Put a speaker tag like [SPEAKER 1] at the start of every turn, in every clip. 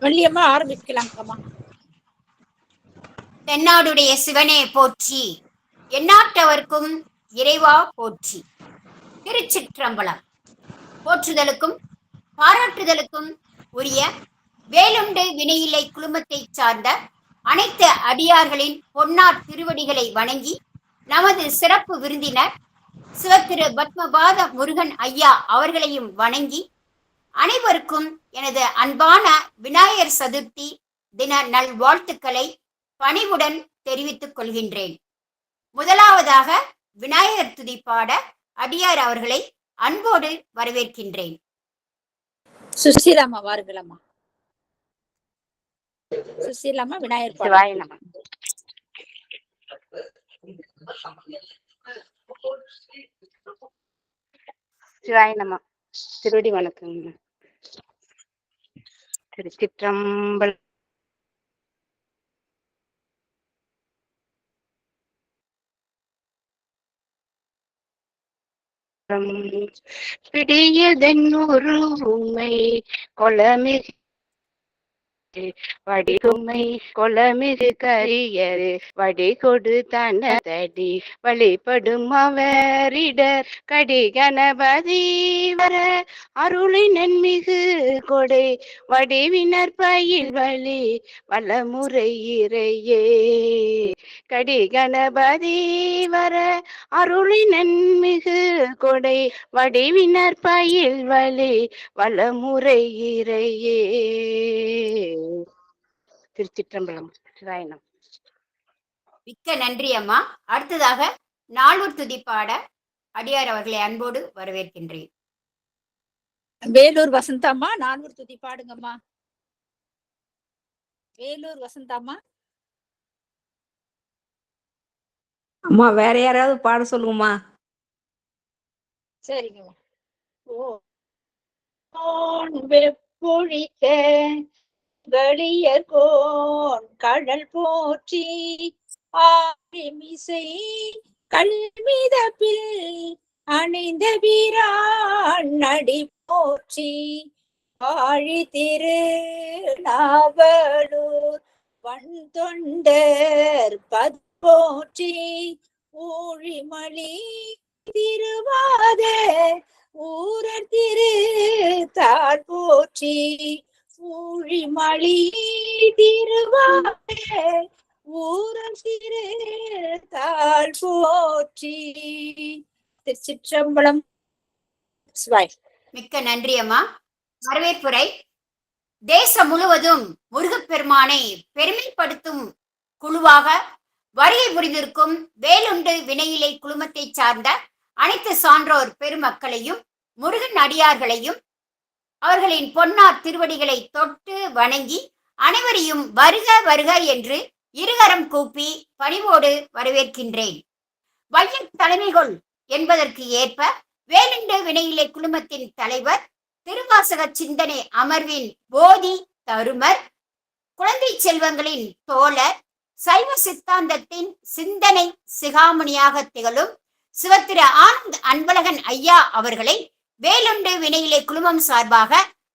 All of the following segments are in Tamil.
[SPEAKER 1] வள்ளியம்மா ஆரம்பிக்கலாங்கம்மா.
[SPEAKER 2] தென்னாடுடைய சிவனே போற்றி, எந்நாட்டவர்க்கும் இறைவா போற்றி. திருச்சிற்றம்பலம். போற்றுதலுக்கும் பாராட்டுதலுக்கும் உரிய வேலுண்டு வினையில்லை குழுமத்தை சார்ந்த அனைத்து அடியார்களின் பொன்னார் திருவடிகளை வணங்கி, நமது சிறப்பு விருந்தினர் சிவத்திரு பத்மபாத முருகன் ஐயா அவர்களையும் வணங்கி, அனைவருக்கும் எனது அன்பான விநாயகர் சதுர்த்தி தின நல்வாழ்த்துக்களை பணிவுடன் தெரிவித்துக் கொள்கின்றேன். முதலாவதாக விநாயகர் துதி பாட அடியார் அவர்களை அன்போடு வரவேற்கின்றேன்.
[SPEAKER 1] சுசீலாமா வாருங்களம்மா. சுசீலாமா விநாயகர்
[SPEAKER 3] சிவாய நம. சிவாய நம. திருவடி வணக்கங்க. திருச்சிற்றம்பலம். பிடியதென்னொரு உண்மை கொலமிகு வடிகுமை கொலமிகு கரியரு வடி கொடு தனதடி வழிபடும் அவரிடர் கடி கணபதி வர அருளின் நன்மிகு கொடை வடிவினர் பயில் வழி வளமுறை இறையே. கடி கணபதி வர அருளின் நன்மிகு கொடை வடிவினர் பயில் வழி வளமுறை இறையே. திருச்சிற்றம்பலம். சிவாயனம்.
[SPEAKER 2] மிக்க நன்றி அம்மா. அடுத்ததாக நாளூர் துதி பாட அடியார் அவர்களை அன்போடு வரவேற்கின்றேன்.
[SPEAKER 1] வேலூர் வசந்தாம்மா நானூறு துதி பாடுங்கம்மா. வேலூர் வசந்தாம்மா.
[SPEAKER 4] அம்மா வேற யாராவது பாட சொல்லுங்கம்மா.
[SPEAKER 1] சரிங்கம்மா. வெப்பொழிக்க வெளியர்கோன் கடல் போற்றி ஆமிசை கல்மிதப்பில் அணிந்த வீரான் நடி போற்றி ஆழி திரு நாவலூர் வன் தொண்டர் பத் போற்றி ஊழிமணி திருவாத ஊரர் திரு தாழ் போற்றி ஊழிமணி திருவாத ஊரர் திரு தாழ் போற்றி. திருச்சிற்றம்பலம்.
[SPEAKER 2] மிக்க நன்றி அம்மா. வரவேற்புரை. தேசம் முழுவதும் முருகப்பெருமானை பெருமைப்படுத்தும் குழுவாக வருகை புரிந்திருக்கும் வேலுண்டு வினையிலை குழுமத்தை சார்ந்த அனைத்து சான்றோர் பெருமக்களையும் முருகன் அடியார்களையும் அவர்களின் பொன்னார் திருவடிகளை தொட்டு வணங்கி அனைவரையும் வருக வருக என்று இருகரம் கூப்பி பணிவோடு வரவேற்கின்றேன். வையத் தலைமைகள் என்பதற்கு ஏற்ப வேலுண்டு வினையிலை குழுமத்தின் தலைவர் திருவாசக சிந்தனை அமர்வின் போதி தருமர், குழந்தை செல்வங்களின் தோழர், சைவ சித்தாந்தத்தின் சிந்தனை சிகாமணியாக திகழும் சிவத்திரு ஆனந்த் அன்பழகன் ஐயா அவர்களை வேலுண்டு வினையிலை குழுமம் சார்பாக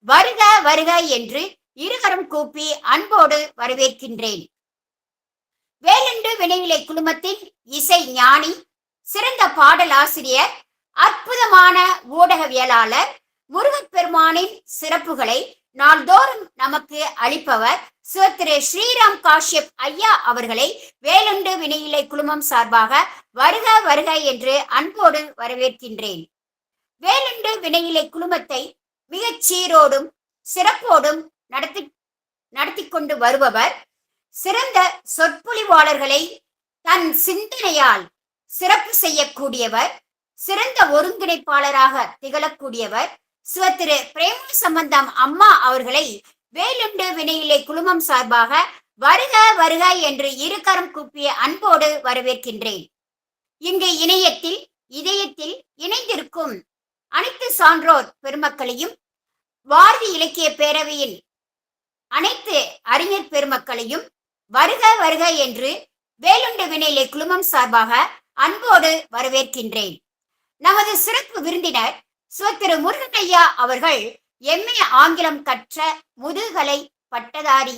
[SPEAKER 2] வருக வருக என்று இருகரம் கூப்பி அன்போடு வரவேற்கின்றேன். வேலுண்டு வினையிலை குழுமத்தின் இசை ஞானி, சிறந்த பாடலாசிரியர், அற்புதமான ஊடகவியலாளர், முருகப்பெருமானின் சிறப்புகளை நாள்தோறும் நமக்கு அளிப்பவர் சிவத்திரு ஸ்ரீராம் காஷ்யப் ஐயா அவர்களை வேலுண்டு வினையிலை குழுமம் சார்பாக வருக வருக என்று அன்போடு வரவேற்கின்றேன். வேலுண்டு வினையிலை குழுமத்தை மிகச் சீரோடும் சிறப்போடும் நடத்தி கொண்டு வருபவர், சிறந்த சொற்பொழிவாளர்களை தன் சிந்தனையால் சிறப்பு செய்யக்கூடியவர், சிறந்த ஒருங்கிணைப்பாளராக திகழக்கூடியவர் சிவத்திரு பிரேம சம்பந்தம் அம்மா அவர்களை வேலுண்டு வினையிலை குழுமம் சார்பாக வருக வருக என்று இருகரம் கூப்பிய அன்போடு வரவேற்கின்றேன். இங்கு இதயத்தில் இணைந்திருக்கும் அனைத்து சான்றோர் பெருமக்களையும், பாரதி இலக்கிய பேரவையின் அனைத்து அறிஞர் பெருமக்களையும் வருக வருக என்று வேலுண்டு வினையிலை குழுமம் சார்பாக அன்போடு வரவேற்கின்றேன். நமது சிறப்பு விருந்தினர் சிவத்திரு முருகன் ஐயா அவர்கள் MA ஆங்கிலம் கற்ற முதுகலை பட்டதாரி.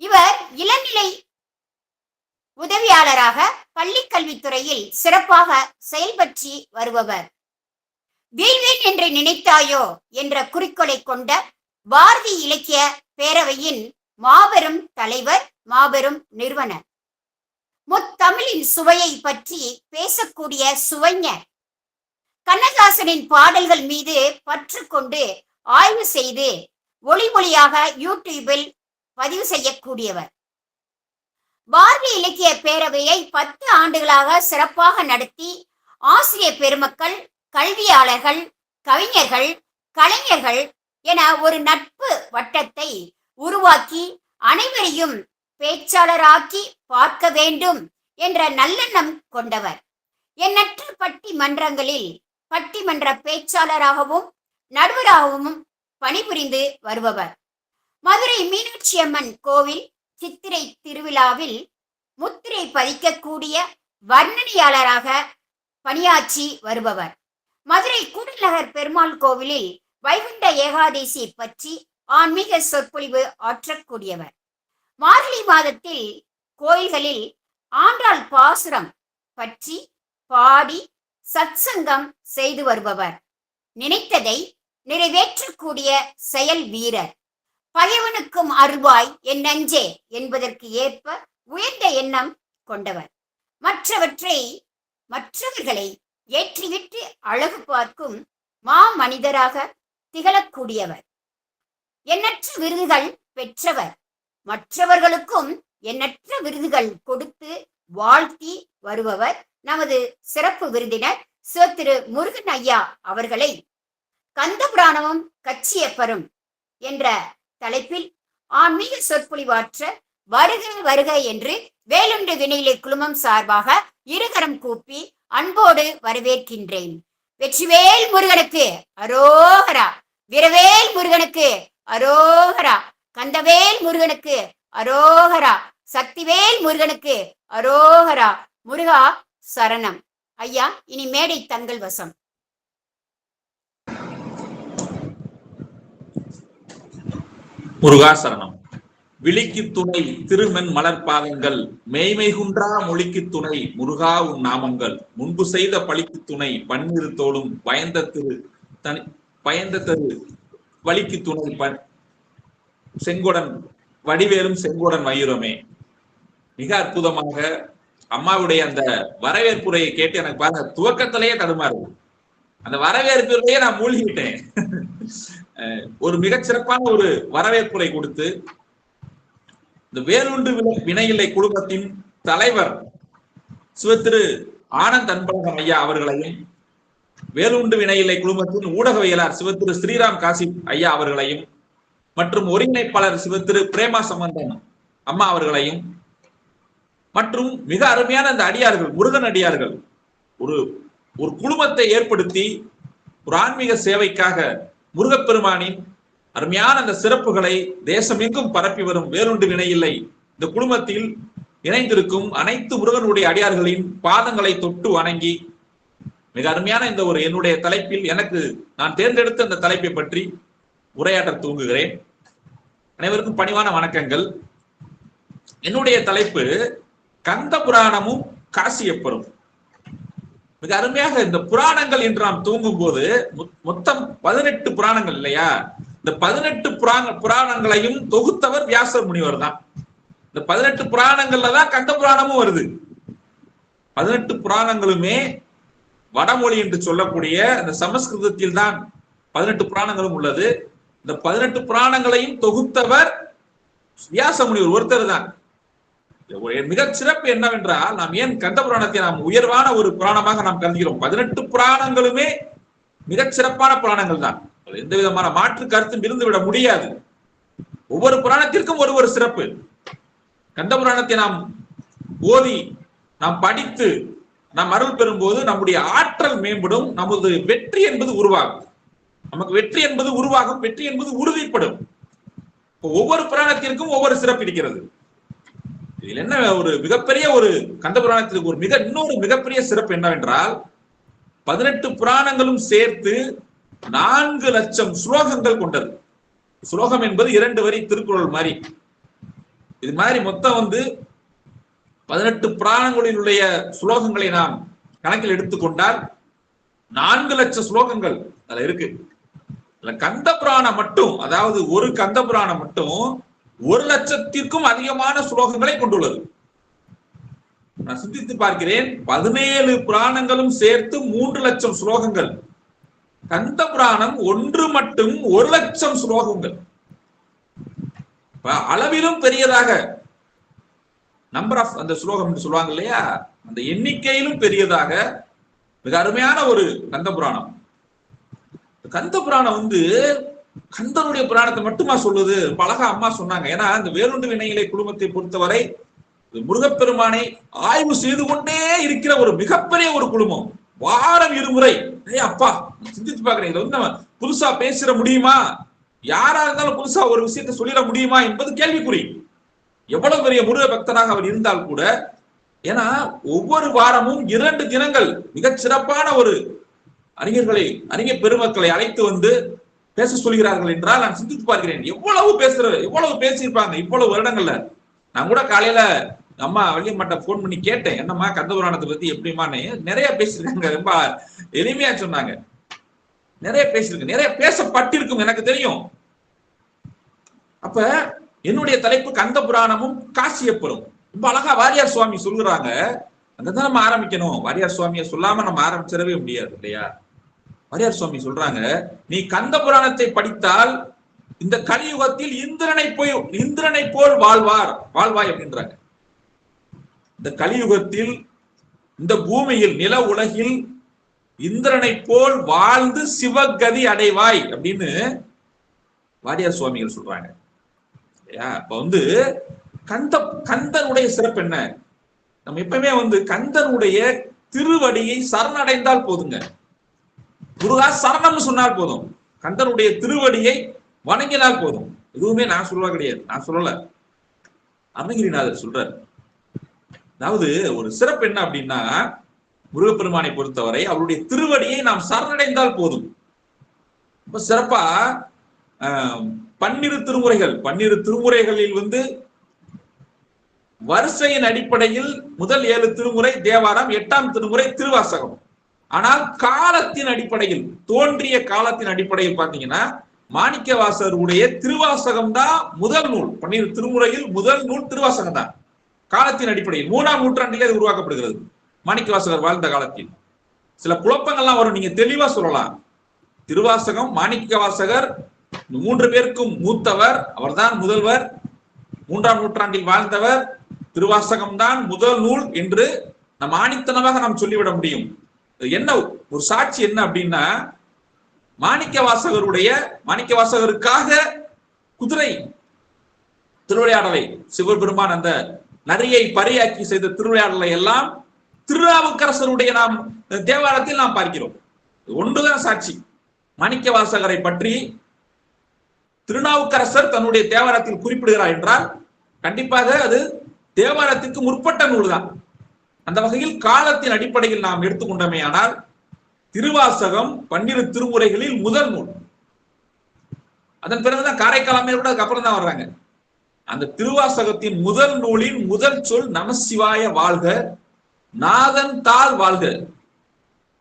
[SPEAKER 2] இவர் இளநிலை உதவியாளராக பள்ளி கல்வித்துறையில் சிறப்பாக செயல்பற்றி வருபவர். வீழ்வேன் என்று நினைத்தாயோ என்ற குறிக்கோளை கொண்ட பாரதி இலக்கிய பேரவையின் மாபெரும் தலைவர், மாபெரும் நிறுவனர். முத்தமிழின் சுவையை பற்றி பேசக்கூடிய சுவைஞர். கண்ணதாசனின் பாடல்கள் மீது பற்று கொண்டு ஆய்வு செய்து ஒளி மொழியாக யூடியூபில் பதிவு செய்யக்கூடியவர். பாரதி இலக்கிய பேரவையை 10 ஆண்டுகளாக சிறப்பாக நடத்தி ஆசிரியர் பெருமக்கள், கல்வியாளர்கள், கவிஞர்கள், கலைஞர்கள் என ஒரு நட்பு வட்டத்தை உருவாக்கி அனைவரையும் பேச்சாளராக்கி பார்க்க வேண்டும் என்ற நல்லெண்ணம் கொண்டவர். எண்ணற்ற பட்டிமன்றங்களில் பட்டிமன்ற பேச்சாளராகவும் நடுவராகவும் பணிபுரிந்து வருபவர். மதுரை மீனாட்சி அம்மன் கோவில் சித்திரை திருவிழாவில் முத்திரை பதிக்கக்கூடிய வர்ணனையாளராக பணியாற்றி வருபவர். மதுரை கூடல்நகர் பெருமாள் கோவிலில் வைகுண்ட ஏகாதசி பற்றி ஆன்மீக சொற்பொழிவு ஆற்றக்கூடியவர். மார்கழி மாதத்தில் கோயில்களில் ஆண்டாள் பாசுரம் பற்றி பாடி சத்சங்கம் செய்து வருபவர். நினைத்ததை நிறைவேற்றக்கூடிய செயல் வீரர். பகைவனுக்கும் அருள்வாய் என் நெஞ்சே என்பதற்கு ஏற்ப உயர்ந்த எண்ணம் கொண்டவர். மற்றவர்களை ஏற்றிவிட்டு அழகு பார்க்கும் மனிதராக திகழக்கூடியவர். எண்ணற்ற விருதுகள் பெற்றவர். மற்றவர்களுக்கும் எண்ணற்ற விருதுகள் கொடுத்து வாழ்த்தி வருபவர். நமது சிறப்பு விருந்தினர் திரு முருகன் ஐயா அவர்களை கந்தபுராணமும் கச்சியப்பரும் என்ற தலைப்பில் ஆன்மீக சொற்பொழிவாற்ற வருக வருக என்று வேலுண்டு வினையிலே குழுமம் சார்பாக இருகரம் கூப்பி அன்போடு வரவேற்கின்றேன். வெற்றிவேல் முருகனுக்கு அரோகரா, வீரவேல் முருகனுக்கு அரோகரா, கந்தவேல் முருகனுக்கு அரோகரா, சக்திவேல் முருகனுக்கு அரோகரா. முருகா சரணம். ஐயா, இனி மேடை தங்கள் வசம்.
[SPEAKER 5] முருகா சரணம். விழிக்கு துணை திருமென் மலர்பாதங்கள், மெய்மை குன்றா மொழிக்கு துணை முருகா உன் நாமங்கள், முன்பு செய்த பழிக்கு துணை பன்னிரு தோளும் பயந்த தரு வழிக்கு துணை செங்கோடன் வடிவேலும் செங்கோடன் மயூரமே. மிக அற்புதமாக அம்மாவுடைய அந்த வரவேற்புரையை கேட்டு எனக்கு பாருங்க, துவக்கத்திலேயே தடுமாறு. அந்த வரவேற்புரையே நான் மூழ்கிட்டேன். ஒரு மிகச்சிறப்பான ஒரு வரவேற்புரை கொடுத்து இந்த வேலுண்டு வினையில்லை குழுமத்தின் தலைவர் சிவத்திரு ஆனந்த் அன்பழகன் ஐயா அவர்களையும், வேலுண்டு வினையில்லை குழுமத்தின் ஊடகவியலாளர் சிவத்திரு ஸ்ரீராம் காசிப் ஐயா அவர்களையும், மற்றும் ஒருங்கிணைப்பாளர் சிவத்திரு பிரேமா சம்பந்தன் அம்மா அவர்களையும், மற்றும் மிக அருமையான அந்த அடியார்கள், முருகன் அடியார்கள், ஒரு ஒரு குழுமத்தை ஏற்படுத்தி ஒரு ஆன்மீக சேவைக்காக முருகப்பெருமானின் அருமையான அந்த சிறப்புகளை தேசமெங்கும் பரப்பி வரும் வேலுண்டு வினையில்லை இந்த குழுமத்தில் இணைந்திருக்கும் அனைத்து முருகனுடைய அடியார்களின் பாதங்களை தொட்டு வணங்கி மிக அருமையான இந்த ஒரு என்னுடைய தலைப்பில் எனக்கு நான் தேர்ந்தெடுத்த அந்த தலைப்பை பற்றி உரையாற்ற துவங்குகிறேன். அனைவருக்கும் பணிவான வணக்கங்கள். என்னுடைய தலைப்பு கந்த புராணமும் காசியப்பரும். மிக அருமையாக இந்த புராணங்கள் என்று நாம் தூங்கும் போது மொத்தம் 18 புராணங்கள் இல்லையா? இந்த 18 புராணங்களையும் தொகுத்தவர் வியாசர் முனிவர் தான். இந்த 18 புராணங்கள்ல தான் கந்த புராணமும் வருது. 18 புராணங்களுமே வடமொழி என்று சொல்லக்கூடிய இந்த சமஸ்கிருதத்தில் தான் 18 புராணங்களும் உள்ளது. இந்த 18 புராணங்களையும் தொகுத்தவர் வியாச முனிவர் ஒருத்தர் தான். மிக சிறப்பு என்னவென்றால், நாம் ஏன் கந்த புராணத்தை நாம் உயர்வான ஒரு புராணமாக நாம் கருதுகிறோம்? 18 புராணங்களுமே மிகச் சிறப்பான புராணங்கள் தான். எந்த விதமான மாற்று கருத்தும் இருந்துவிட முடியாது. ஒவ்வொரு புராணத்திற்கும் ஒரு சிறப்பு. கந்த புராணத்தை நாம் ஓதி நாம் படித்து நாம் அருள் பெறும் போது நம்முடைய ஆற்றல் மேம்படும், நமது வெற்றி என்பது உருவாகும். நமக்கு வெற்றி என்பது உருவாகும், வெற்றி என்பது உறுதிப்படும். ஒவ்வொரு புராணத்திற்கும் ஒவ்வொரு சிறப்பு இருக்கிறது. இதில் என்ன ஒரு மிகப்பெரிய ஒரு கந்த புராணத்திற்கு ஒரு இன்னொரு மிகப்பெரிய சிறப்பு என்னவென்றால், 18 புராணங்களும் சேர்த்து 4 லட்சம் ஸ்லோகங்கள் கொண்டது. ஸ்லோகம் என்பது 2 வரி திருக்குறள் மாதிரி. இது மாதிரி மொத்தம் 18 புராணங்களினுடைய ஸ்லோகங்களை நாம் கணக்கில் எடுத்துக்கொண்டால் 4 லட்சம் ஸ்லோகங்கள் அதுல இருக்கு. கந்த புராணம் மட்டும், அதாவது ஒரு கந்த புராணம் மட்டும் 1 லட்சத்திற்கும் அதிகமான ஸ்லோகங்களை கொண்டுள்ளது. நான் சிந்தித்து பார்க்கிறேன், 17 புராணங்களும் சேர்த்து 3 லட்சம் ஸ்லோகங்கள். கந்த புராணம் ஒன்று மட்டும் 1 லட்சம் ஸ்லோகங்கள். அளவிலும் பெரியதாக, நம்பர் ஆஃப் அந்த ஸ்லோகம் என்று சொல்லுவாங்க இல்லையா, அந்த எண்ணிக்கையிலும் பெரியதாக மிக அருமையான ஒரு கந்த புராணம். கந்த புராணம் கந்தனுடைய புராணத்தை மட்டுமா சொல்லுது? அழகா அம்மா சொன்னாங்க. ஏன்னா இந்த வேலுண்டு வினையிலே குடும்பத்தை பொறுத்தவரை முருகப்பெருமானை ஆய்வு செய்து கொண்டே இருக்கிற ஒரு மிகப்பெரிய ஒரு குடும்பம். வாரம் 2 முறை. அப்பா சிந்திச்சு பாக்குறேன், இதை நம்ம புதுசா பேசிட முடியுமா? யாரா இருந்தாலும் புதுசா ஒரு விஷயத்தை சொல்லிட முடியுமா என்பது கேள்விக்குறி. எவ்வளவு பெரிய முருக பக்தனாக அவர் இருந்தால் கூட, ஏன்னா ஒவ்வொரு வாரமும் 2 தினங்கள் மிகச் சிறப்பான ஒரு அறிஞர் பெருமக்களை அழைத்து பேச சொல்கிறார்கள் என்றால் நான் சிந்தித்து பார்க்கிறேன். எவ்வளவு பேசியிருப்பாங்க இவ்வளவு வருடங்கள்ல. நான் கூட காலையில அம்மா வள்ளியம்மாட்ட போன் பண்ணி கேட்டேன், என்னம்மா கந்த புராணத்தை பத்தி எப்படிமான்னு. நிறைய பேசியிருக்காங்க, ரொம்ப எளிமையா சொன்னாங்க. நிறைய பேசியிருக்கு, நிறைய பேசப்பட்டிருக்கும், எனக்கு தெரியும். அப்ப என்னுடைய தலைப்பு கந்த புராணமும் காசியப்பரும். ரொம்ப அழகா வாரியார் சுவாமி சொல்லுறாங்க, அங்கதான் நம்ம ஆரம்பிக்கணும். வாரியார் சுவாமியை சொல்லாம நம்ம ஆரம்பிச்சிடவே முடியாது இல்லையா? வாரியார் சுவாமி சொல்றாங்க, நீ கந்த புராணத்தை படித்தால் இந்த கலியுகத்தில் இந்திரனை போல் வாழ்வாய் அப்படின்றாங்க. இந்த கலியுகத்தில் இந்த பூமியில் நில உலகில் இந்திரனை போல் வாழ்ந்து சிவகதி அடைவாய் அப்படின்னு வாரியார் சுவாமிகள் சொல்றாங்க. இப்ப கந்தனுடைய சிறப்பு என்ன? நம்ம எப்பவுமே கந்தனுடைய திருவடியை சரணடைந்தால் போதுங்க. முருகா சரணம்னு சொன்னால் போதும், கந்தனுடைய திருவடியை வணங்கினால் போதும். எதுவுமே நான் சொல்ல கிடையாது, நான் சொல்லல, அருணகிரிநாதர் சொல்றார். அதாவது ஒரு சிறப்பு என்ன அப்படின்னா, முருகப்பெருமானை பொறுத்தவரை அவருடைய திருவடியை நாம் சரணடைந்தால் போதும். ரொம்ப சிறப்பா 12 திருமுறைகளில் வரிசையின் அடிப்படையில் முதல் 7 திருமுறை தேவாரம், 8ஆம் திருமுறை திருவாசகம். ஆனால் காலத்தின் அடிப்படையில், தோன்றிய காலத்தின் அடிப்படையில் பாத்தீங்கன்னா மாணிக்கவாசகருடைய திருவாசகம் தான் முதல் நூல். 12 திருமுறையில் முதல் நூல் திருவாசகம் தான். காலத்தின் அடிப்படையில் 3ஆம் நூற்றாண்டிலே இது உருவாக்கப்படுகிறது. மாணிக்கவாசகர் வாழ்ந்த காலத்தில் சில குழப்பங்கள்லாம் வரும், நீங்க தெளிவா சொல்லலாம். திருவாசகம் மாணிக்கவாசகர் 3 பேருக்கும் மூத்தவர், அவர்தான் முதல்வர், 3ஆம் நூற்றாண்டில் வாழ்ந்தவர், திருவாசகம் தான் முதல் நூல் என்று நம் ஆணித்தனமாக நாம் சொல்லிவிட முடியும். என்ன ஒரு சாட்சி என்ன அப்படின்னா, மாணிக்கவாசகருக்காக குதிரை திருவிளையாடலை சிவபெருமான் அந்த நரியை பரியாக்கி செய்த திருவிளையாடலை எல்லாம் திருநாவுக்கரசருடைய நாம் தேவாரத்தில் நாம் பார்க்கிறோம். ஒன்றுதான் சாட்சி. மாணிக்கவாசகரை பற்றி திருநாவுக்கரசர் தன்னுடைய தேவாரத்தில் குறிப்பிடுகிறார் என்றால் கண்டிப்பாக அது தேவாரத்திற்கு முற்பட்ட நூல் தான். அந்த வகையில் காலத்தின் அடிப்படையில் நாம் எடுத்துக்கொண்டோமே ஆனால் திருவாசகம் 12 திருமுறைகளில் முதல் நூல். அதன் பிறகுதான் காரைக்காலமே கூட அதுக்கப்புறம் தான் வர்றாங்க. அந்த திருவாசகத்தின் முதல் நூலின் முதல் சொல் நமசிவாய வாழ்க, நாதன் தாள் வாழ்க.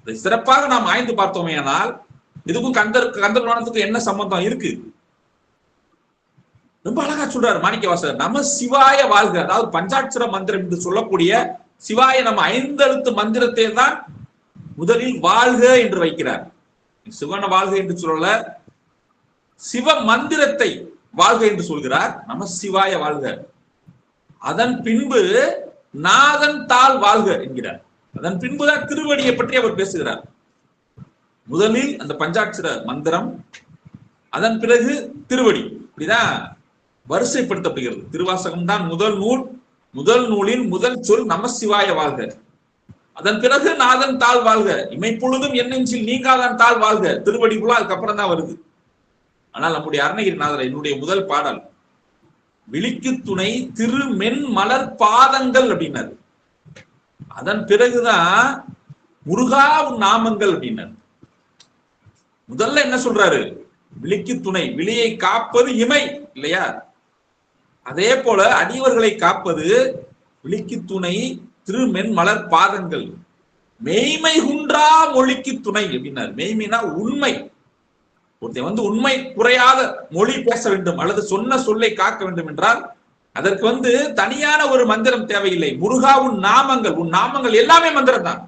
[SPEAKER 5] இதை சிறப்பாக நாம் ஆய்ந்து பார்த்தோமே ஆனால் இதுக்கும் கந்த புராணத்துக்கும் என்ன சம்பந்தம் இருக்கு? ரொம்ப அழகா சொல்றாரு மாணிக்கவாசகர், நம சிவாய வாழ்க. அதாவது பஞ்சாட்சர மந்திரம் என்று சொல்லக்கூடிய சிவாய நம்ம 5 எழுத்து மந்திரத்தை தான் முதலில் வாழ்க என்று வைக்கிறார். சிவன வாழ்க என்று சொல்லல, சிவ மந்திரத்தை வாழ்க என்று சொல்கிறார், நம சிவாய வாழ்க. அதன் பின்பு நாதன் தாள் வாழ்க என்கிறார். அதன் பின்புதான் திருவடியை பற்றி அவர் பேசுகிறார். முதலில் அந்த பஞ்சாட்சர மந்திரம், அதன் பிறகு திருவடி, இப்படிதான் வரிசைப்படுத்தப்படுகிறது. திருவாசகம் தான் முதல் நூல், முதல் நூலின் முதல் சொல் நமசிவாய வாழ்க. அதன் பிறகு நாதன் தாள் வாழ்க, இமைப்பொழுதும் என் நெஞ்சில் நீங்காதான் தாள் வாழ்க. திருவடிக்குள்ள அதுக்கப்புறம் தான் வருது. ஆனால் நம்முடைய அருணகிரிநாதர் என்னுடைய முதல் பாடல் விழிக்கு துணை திருமென் மலர் பாதங்கள் அப்படின்னாரு. அதன் பிறகுதான் முருகா உன் நாமங்கள் அப்படின்னாரு. முதல்ல என்ன சொல்றாரு? விழிக்கு துணை, விழியை காப்பது இமை இல்லையா? அதே போல அடியவர்களை காப்பது விழிக்கு துணை திருமென் மலர் பாதங்கள். மெய்மை குன்றா மொழிக்கு துணை அப்படின்னாரு. மெய்மைனா உண்மை. ஒருத்தன் உண்மை குறையாத மொழி பேச வேண்டும் அல்லது சொன்ன சொல்லை காக்க வேண்டும் என்றால் அதற்கு தனியான ஒரு மந்திரம் தேவையில்லை. முருகா உன் நாமங்கள் எல்லாமே மந்திரம் தான்.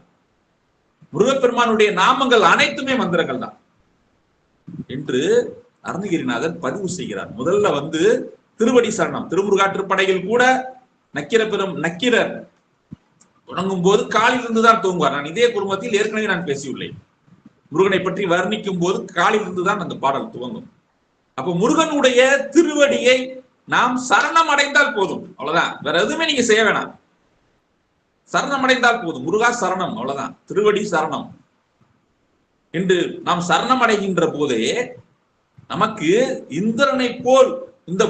[SPEAKER 5] முருகப்பெருமானுடைய நாமங்கள் அனைத்துமே மந்திரங்கள் தான் என்று அருணகிரிநாதர் பதிவு செய்கிறார். முதல்ல திருவடி சரணம். திருமுருகாற்றுப்படையில் கூட நக்கீரர் உணங்கும் போது காலில் இருந்துதான் தூங்குவார். நான் இதே குடும்பத்தில் ஏற்கனவே நான் பேசியுள்ளேன். முருகனை பற்றி வர்ணிக்கும் போது காலில் இருந்துதான் அந்த பாடல் துவங்கும். அப்ப முருகனுடைய திருவடியை நாம் சரணம் அடைந்தால் போதும், அவ்வளவுதான். வேற எதுவுமே நீங்க செய்ய வேணாம். சரணம் அடைந்தால் போதும். முருகா சரணம், அவ்வளவுதான். திருவடி சரணம் என்று நாம் சரணம் அடைகின்ற போதே நமக்கு இந்திரனை போல் இந்த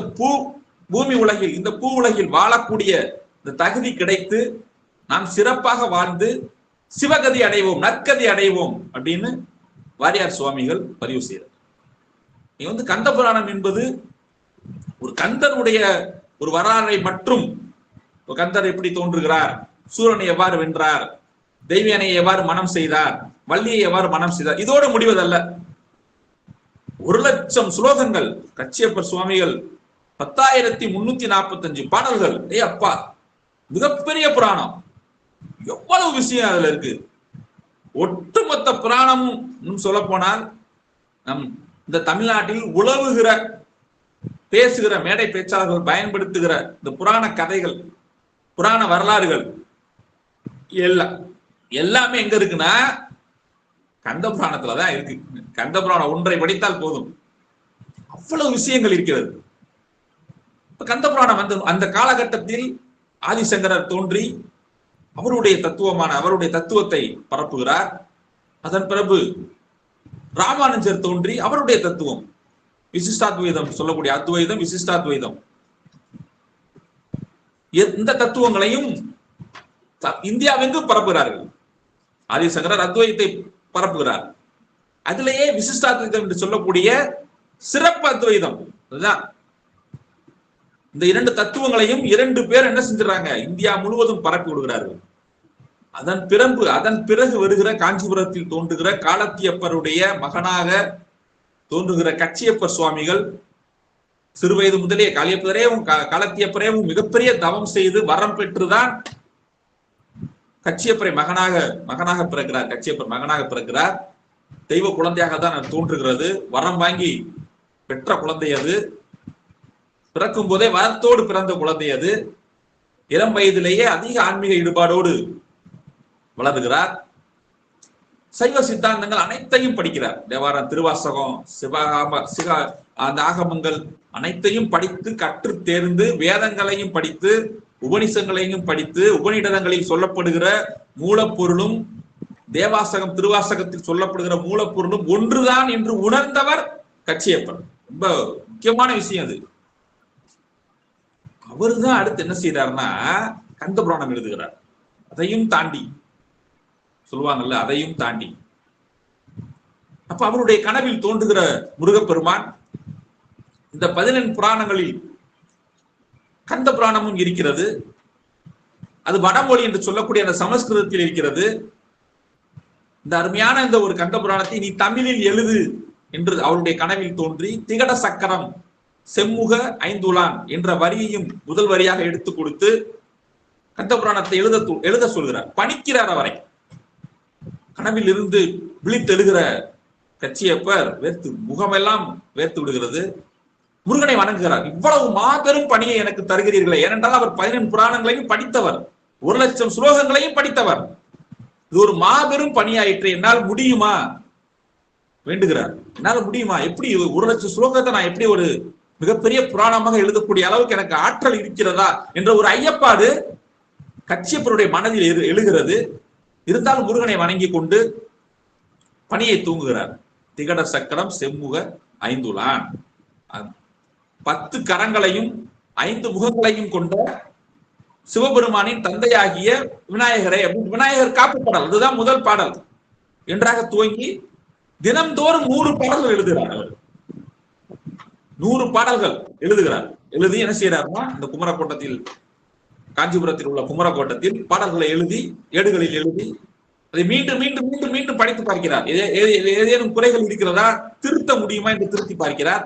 [SPEAKER 5] பூமி உலகில், இந்த பூ உலகில் வாழக்கூடிய இந்த தகுதி கிடைத்து நாம் சிறப்பாக வாழ்ந்து சிவகதி அடைவோம், நற்கதி அடைவோம் அப்படின்னு வாரியார் சுவாமிகள் பதிவு செய்யறார். நீ கந்த புராணம் என்பது ஒரு கந்தனுடைய ஒரு வரலாறை மற்றும் கந்தர் எப்படி தோன்றுகிறார், சூரனை எவ்வாறு வென்றார், தெய்வியனை எவ்வாறு மனம் செய்தார், வள்ளியை எவ்வாறு மனம் செய்தார், இதோடு முடிவதல்ல. 1,00,000 ஸ்லோகங்கள் கச்சியப்பர் சுவாமிகள் 10,345 பாடல்கள். அப்பா, மிகப்பெரிய புராணம். எவ்வளவு விஷயம் அதுல இருக்கு. ஒட்டுமொத்த புராணமும் சொல்ல போனால் நம் இந்த தமிழ்நாட்டில் உலவுகிற பேசுகிற மேடை பேச்சாளர்கள் பயன்படுத்துகிற இந்த புராண கதைகள், புராண வரலாறுகள் எல்லாமே எங்க இருக்குன்னா கந்த புராணத்துலதான் இருக்கு. கந்த புராணம் ஒன்றை படித்தால் போதும், அவ்வளவு விஷயங்கள் இருக்கிறது. கந்த புராணம் அந்த காலகட்டத்தில் ஆதிசங்கரர் தோன்றி அவருடைய தத்துவத்தை பரப்புகிறார். அதன் பிறகு ராமானுஜர் தோன்றி அவருடைய தத்துவம் விசிஷ்டாத்வைதம் சொல்லக்கூடிய அத்வைதம், விசிஷ்டாத்வைதம், இந்த தத்துவங்களையும் இந்தியாவெங்கும் பரப்புகிறார்கள். ஆதிசங்கரர் அத்வைதத்தை பரப்புகிறார். அதிலேயே விசிஷ்டாத்வைதம் என்று சொல்லக்கூடிய சிறப்பு அத்வைதம். அதுதான் இந்த 2 தத்துவங்களையும் 2 பேர் என்ன செஞ்சிடறாங்க, இந்தியா முழுவதும் பரப்பி விடுகிறார்கள். அதன் பிறகு வருகிற காஞ்சிபுரத்தில் தோன்றுகிற காலத்தியப்பருடைய மகனாக தோன்றுகிற கச்சியப்பர் சுவாமிகள் சிறுவயது முதலே காலத்தியப்பரையும் மிகப்பெரிய தவம் செய்து வரம் பெற்றுதான் கச்சியப்பரை மகனாக பிறக்கிறார். கச்சியப்பர் மகனாக பிறக்கிறார். தெய்வ குழந்தையாக தான் தோன்றுகிறது. வரம் வாங்கி பெற்ற குழந்தை அது. பிறக்கும் போதே வரத்தோடு பிறந்த குழந்தை அது. இளம் வயதிலேயே அதிக ஆன்மீக ஈடுபாடோடு வளர்கிறார். சைவ சித்தாந்தங்கள் அனைத்தையும் படிக்கிறார். தேவாரம், திருவாசகம், அந்த ஆகமங்கள் அனைத்தையும் படித்து கற்று தேர்ந்து வேதங்களையும் படித்து உபனிஷங்களையும் படித்து உபநிடதங்களில் சொல்லப்படுகிற மூலப்பொருளும் தேவாசகம் திருவாசகத்தில் சொல்லப்படுகிற மூலப்பொருளும் ஒன்றுதான் என்று உணர்ந்தவர் கச்சியப்பர். ரொம்ப முக்கியமான விஷயம் அது. அவருதான் அடுத்து என்ன செய்யறாருன்னா கந்த புராணம் எழுதுகிறார். அதையும் தாண்டி சொல்லுவாங்கல்ல, அதையும் தாண்டி. அப்ப அவருடைய கனவில் தோன்றுகிற முருகப்பெருமான் இந்த 14 புராணங்களில் கந்த புராணமும் இருக்கிறது. அது வடமொழி என்று சொல்லக்கூடிய அந்த சமஸ்கிருதத்தில் இருக்கிறது. இந்த அருமையான இந்த ஒரு கந்த புராணத்தை நீ தமிழில் எழுது என்று அவருடைய கனவில் தோன்றி திகட சக்கரம் செம்முக ஐந்துலான் என்ற வரியையும் முதல் வரியாக எடுத்துக் கொடுத்து கந்த புராணத்தை எழுத சொல்கிறார். பணிக்கிறார் அவரை. கனவில் இருந்து விழித்தெழுகிற கச்சியப்பர் முகமெல்லாம் வேர்த்து விடுகிறது. முருகனை வணங்குகிறார். இவ்வளவு மாபெரும் பணியை எனக்கு தருகிறீர்களே. ஏனென்றால் அவர் 14 புராணங்களையும் படித்தவர், 1,00,000 ஸ்லோகங்களையும் படித்தவர். இது ஒரு மாபெரும் பணியாயிற்று, என்னால் முடியுமா வேண்டுகிறார். என்னால முடியுமா? எப்படி 1,00,000 ஸ்லோகத்தை நான் எப்படி ஒரு மிகப்பெரிய புராணமாக எழுதக்கூடிய அளவுக்கு எனக்கு ஆற்றல் இருக்கிறதா என்ற ஒரு ஐயப்பாடு கச்சியப்பருடைய மனதில் எழுகிறது. இருந்தாலும் முருகனை வணங்கி கொண்டு பணியை தூங்குகிறார். திகட சக்கரம் செம்முக ஐந்துலான், 10 கரங்களையும் 5 முகங்களையும் கொண்ட சிவபெருமானின் தந்தையாகிய விநாயகரை, விநாயகர் காப்பு பாடல், அதுதான் முதல் பாடல் என்றாக துவங்கி தினம்தோறும் 100 பாடல்கள் எழுதுகிறார் அவர். 100 பாடல்கள் எழுதுகிறார். எழுதி என்ன செய்யறாருன்னா, இந்த குமரக்கோட்டத்தில், காஞ்சிபுரத்தில் உள்ள குமரக்கோட்டத்தில் பாடல்களை எழுதி ஏடுகளில் எழுதி அதை மீண்டும் மீண்டும் மீண்டும் மீண்டும் படித்து பார்க்கிறார். ஏதேனும் குறைகள் இருக்கிறதா, திருத்த முடியுமா என்று திருத்தி பார்க்கிறார்.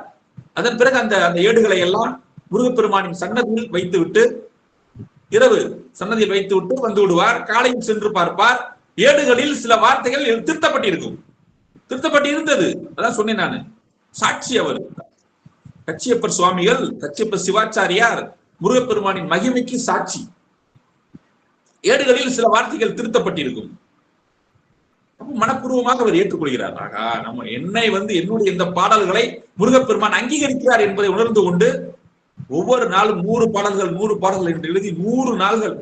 [SPEAKER 5] அதன் பிறகு அந்த அந்த ஏடுகளை எல்லாம் முருகப்பெருமானின் சன்னதியில் வைத்துவிட்டு, இரவு சன்னதியில் வைத்து விட்டு வந்து விடுவார். காலையில் சென்று பார்ப்பார், ஏடுகளில் சில வார்த்தைகள் திருத்தப்பட்டிருக்கும். திருத்தப்பட்டிருந்தது. அதான் சொன்னேன் நானு, சாட்சி அவர். கச்சியப்பர் சுவாமிகள், கச்சியப்பர் சிவாச்சாரியார் முருகப்பெருமானின் மகிமைக்கு சாட்சி. ஏடுகளில் சில வார்த்தைகள் திருத்தப்பட்டிருக்கும். மனப்பூர்வமாக அவர் ஏற்றுக்கொள்கிறார். ஆகா, நம்ம என்னை என்னுடைய இந்த பாடல்களை முருகப்பெருமான் அங்கீகரிக்கிறார் என்பதை உணர்ந்து கொண்டு ஒவ்வொரு நாளும் 100 பாடல்கள் என்று எழுதி 100 நாள்கள்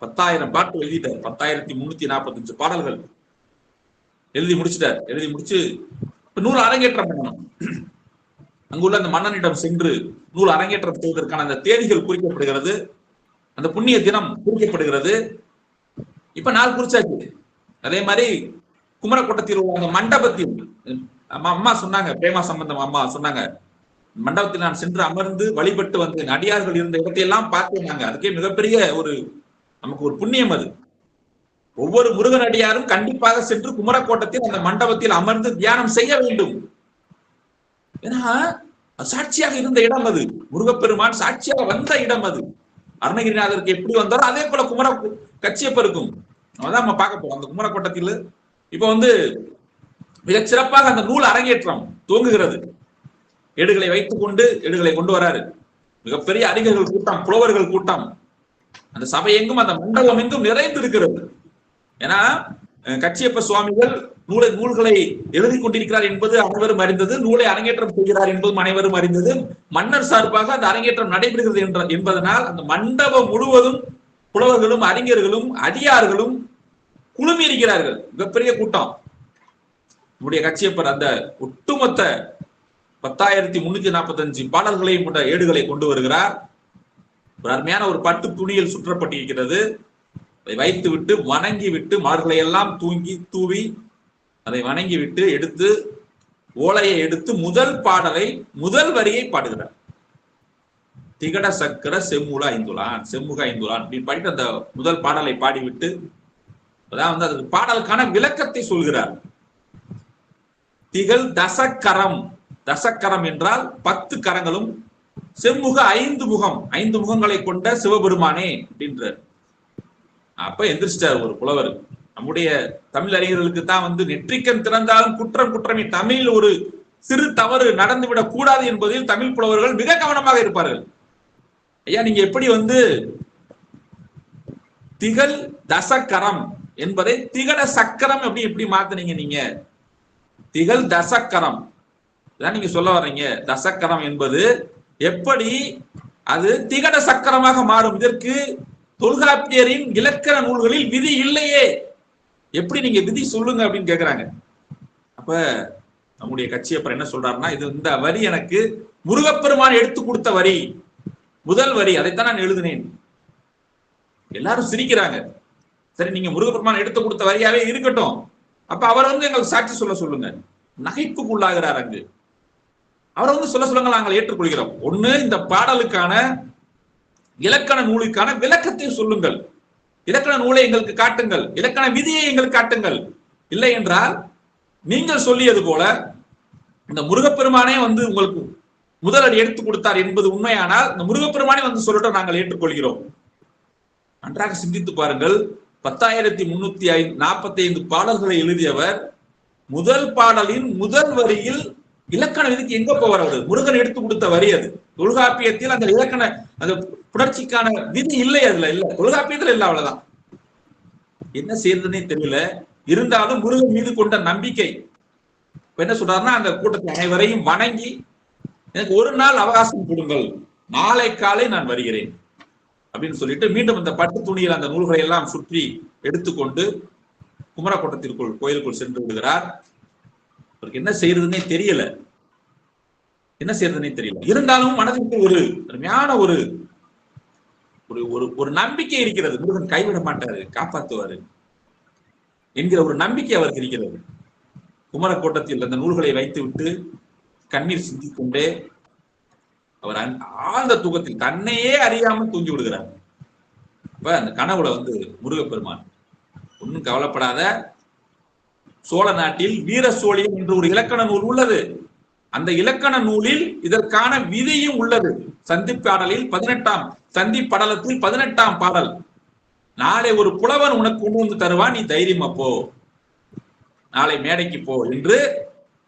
[SPEAKER 5] 10,000 பாட்டு எழுதிட்டார். 10,345 பாடல்கள் எழுதி முடிச்சிட்டார். எழுதி முடிச்சு நூல் அரங்கேற்றம் பண்ணணும். அங்குள்ள அந்த மன்னனிடம் சென்று நூல் அரங்கேற்றம் செய்வதற்கான அந்த தேதிகள் குறிக்கப்படுகிறது. அந்த புண்ணிய தினம் குறிக்கப்படுகிறது. இப்ப நாள் குறிச்சாச்சு. அதே மாதிரி குமரக்கோட்டத்தில் உள்ள அந்த மண்டபத்தில் அம்மா சொன்னாங்க, பிரேமா சம்பந்தம் அம்மா சொன்னாங்க, மண்டபத்தில் நான் சென்று அமர்ந்து வழிபட்டு வந்தேன். அடியார்கள் இருந்த இடத்தையெல்லாம் பார்த்தேன். அதுக்கே மிகப்பெரிய நமக்கு ஒரு புண்ணியம் அது. ஒவ்வொரு முருகன் அடியாரும் கண்டிப்பாக சென்று குமரக்கோட்டத்தில் அந்த மண்டபத்தில் அமர்ந்து தியானம் செய்ய வேண்டும். ஏன்னா சாட்சியாக இருந்த இடம் அது. முருகப்பெருமான் சாட்சியாக வந்த இடம் அது. அருணகிரிநாதருக்கு எப்படி வந்தாரோ அதே போல கச்சியப்பருக்கும் அதான் நம்ம பார்க்க போறோம். அந்த குமரக்கோட்டத்தில் இப்ப மிகச் சிறப்பாக அந்த நூல் அரங்கேற்றம் துவங்குகிறது. ஏடுகளை வைத்துக் கொண்டு ஏடுகளை கொண்டு வராரு. மிகப்பெரிய அறிஞர்கள் கூட்டம், புலவர்கள் கூட்டம். அந்த சபை எங்கும், அந்த மண்டபம் எங்கும் நிறைந்து இருக்கிறது. ஏன்னா கச்சியப்ப சுவாமிகள் நூல்களை எழுதி கொண்டிருக்கிறார் என்பது அனைவரும் அறிந்தது. நூலை அரங்கேற்றம் செய்கிறார் என்பதும் அனைவரும் அறிந்தது. மன்னர் சார்பாக அந்த அரங்கேற்றம் நடைபெறுகிறது என்பதனால் அந்த மண்டபம் முழுவதும் புலவர்களும் அறிஞர்களும் அடியார்களும் குழுமி இருக்கிறார்கள். மிகப்பெரிய கூட்டம். நம்முடைய கச்சியப்பர் அந்த ஒட்டுமொத்த 10,345 பாடல்களையும் கொண்ட ஏடுகளை கொண்டு வருகிறார். ஒரு அருமையான ஒரு பட்டு துணியில் சுற்றப்பட்டிருக்கிறது. அதை வைத்து விட்டு வணங்கி விட்டு மலர்களை எல்லாம் தூவி அதை வணங்கி விட்டு எடுத்து ஓலையை எடுத்து முதல் வரியை பாடுகிறார். திகட சக்கர செம்முக ஐந்துலான் அப்படின்னு பாடிட்டு அந்த முதல் பாடலை பாடிவிட்டு அதான் அது பாடலுக்கான விளக்கத்தை சொல்கிறார். திகழ் தசக்கரம் என்றால் 10 கரங்களும், செம்முக 5 முகம், 5 முகங்களை கொண்ட சிவபெருமானே அப்படின்றார். அப்ப எந்திரிச்சிட்டார் ஒரு புலவர். நம்முடைய தமிழ் அறிஞர்களுக்கு தான் நெற்றிக்கண் திறந்தாலும் குற்றமே, தமிழில் ஒரு சிறு தவறு நடந்துவிடக் கூடாது என்பதில் தமிழ் புலவர்கள் மிக கவனமாக இருப்பார்கள். ஐயா, நீங்க எப்படி திகழ் தசக்கரம் என்பதை திகட சக்கரம் எப்படி மாத்தினீங்க? நீங்க திகழ் தசக்கரம் தான் நீங்க சொல்ல வர்றீங்க. தசக்கரம் என்பது எப்படி அது திகட சக்கரமாக மாறும்? இதற்கு தொல்காப்பியரின் இலக்கண நூல்களில் விதி இல்லையே, எப்படி நீங்க விதி சொல்லுங்க அப்படின்னு கேக்குறாங்க. அப்ப நம்முடைய கச்சியப்பர் என்ன சொல்றாருன்னா, இந்த வரி எனக்கு முருகப்பெருமான் எடுத்து கொடுத்த வரி, முதல் வரி, அதைத்தான் நான் எழுதினேன். எல்லாரும் சிரிக்கிறாங்க. சரி, நீங்க முருகப்பெருமான் எடுத்து கொடுத்த வரியாவே இருக்கட்டும், அப்ப அவர் எங்களுக்கு சாட்சி சொல்லுங்க. நகைப்புக்குள்ளாகிறார். அங்கு அவர் சொல்லுங்க, நாங்கள் ஏற்றுக்கொள்கிறோம். ஒண்ணு, இந்த பாடலுக்கான இலக்கண நூலுக்கான விளக்கத்தை சொல்லுங்கள், இலக்கண நூலை எங்களுக்கு காட்டுங்கள், இலக்கண விதியை எங்களுக்கு காட்டுங்கள். இல்லை என்றால் நீங்கள் சொல்லியது போல இந்த முருகப்பெருமானே உங்களுக்கு முதலடி எடுத்து கொடுத்தார் என்பது உண்மையானால் இந்த முருகப்பெருமானே சொல்லட்டும், நாங்கள் ஏற்றுக்கொள்கிறோம். நன்றாக சிந்தித்து பாருங்கள். 10,345 பாடல்களை எழுதியவர் முதல் பாடலின் முதல் வரியில் இலக்கண விதிக்கு எங்க போவார்? அவர் முருகன் எடுத்து கொடுத்த வரி அது. தொல்காப்பியத்தில் அந்த இலக்கண அந்த புணர்ச்சிக்கான விதி இல்லை, அதுல இல்ல, தொல்காப்பியத்துல இல்ல. அவ்வளவுதான். என்ன செய்யறதுன்னே தெரியல. இருந்தாலும் முருகன் மீது கொண்ட நம்பிக்கை என்ன சொல்றாருன்னா, அந்த கூட்டத்தை அனைவரையும் வணங்கி எனக்கு ஒரு நாள் அவகாசம் கொடுங்கள், நாளை காலை நான் வருகிறேன் அப்படின்னு சொல்லிட்டு மீண்டும் அந்த பட்டு துணியில் அந்த நூல்களை எல்லாம் சுற்றி எடுத்துக்கொண்டு குமரக்கோட்டத்திற்குள் கோயிலுக்குள் சென்று விடுகிறார். அவருக்கு என்ன செய்யறதுன்னே தெரியல. இருந்தாலும் மனதிற்கு ஒரு அருமையான ஒரு நம்பிக்கை இருக்கிறது. முருகன் கைவிட மாட்டாரு, காப்பாற்றுவாரு என்கிற ஒரு நம்பிக்கை அவருக்கு இருக்கிறது. குமரக்கோட்டத்தில் அந்த நூல்களை வைத்து விட்டு கண்ணீர் சிந்திக்கொண்டே அவர் ஆழ்ந்த தூக்கத்தில் தன்னையே அறியாமல் தூங்கி விடுகிறார். அப்ப அந்த கனவுல முருகப்பெருமான், ஒன்னும் கவலைப்படாத, சோழ நாட்டில் வீர சோழியம் என்று ஒரு இலக்கண நூல் உள்ளது. அந்த இலக்கண நூலில் இதற்கான விதியும் உள்ளது. சந்திப்பாடலில் 18ஆம் சந்திப்படலத்தில் 18ஆம் பாடல், நாளை ஒரு புலவன் உனக்கு கொண்டு வந்து தருவான், நீ தைரியமா போ, நாளை மேடைக்கு போ என்று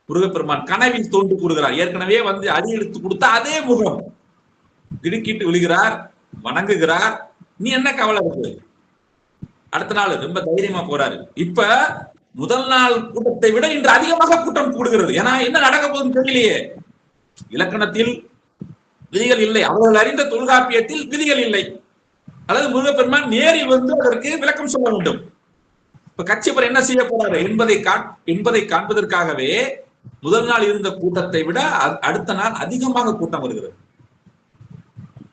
[SPEAKER 5] முருகப்பெருமான் கனவில் தோன்று கூறுகிறார். ஏற்கனவே அடி எடுத்து கொடுத்த அதே முகம், திடுக்கிட்டு விழுகிறார், வணங்குகிறார். நீ என்ன கவலை இருக்கு? அடுத்த நாள் ரொம்ப தைரியமா போறாரு. இப்ப முதல் நாள் கூட்டத்தை விட இன்று அதிகமாக கூட்டம் கூடுகிறது. ஏன்னா என்ன நடக்க போகுதுன்னு தெரியலையே. இலக்கணத்தில் விதிகள் இல்லை, அவர்கள் அறிந்த தொல்காப்பியத்தில் விதிகள் இல்லை. அதாவது முருகப்பெருமான் நேரில் அதற்கு விளக்கம் சொல்ல வேண்டும். இப்ப கச்சியப்பர் என்ன செய்ய போறாரு என்பதை காண்பதற்காகவே முதல் நாள் இருந்த கூட்டத்தை விட அடுத்த நாள் அதிகமாக கூட்டம் வருகிறது.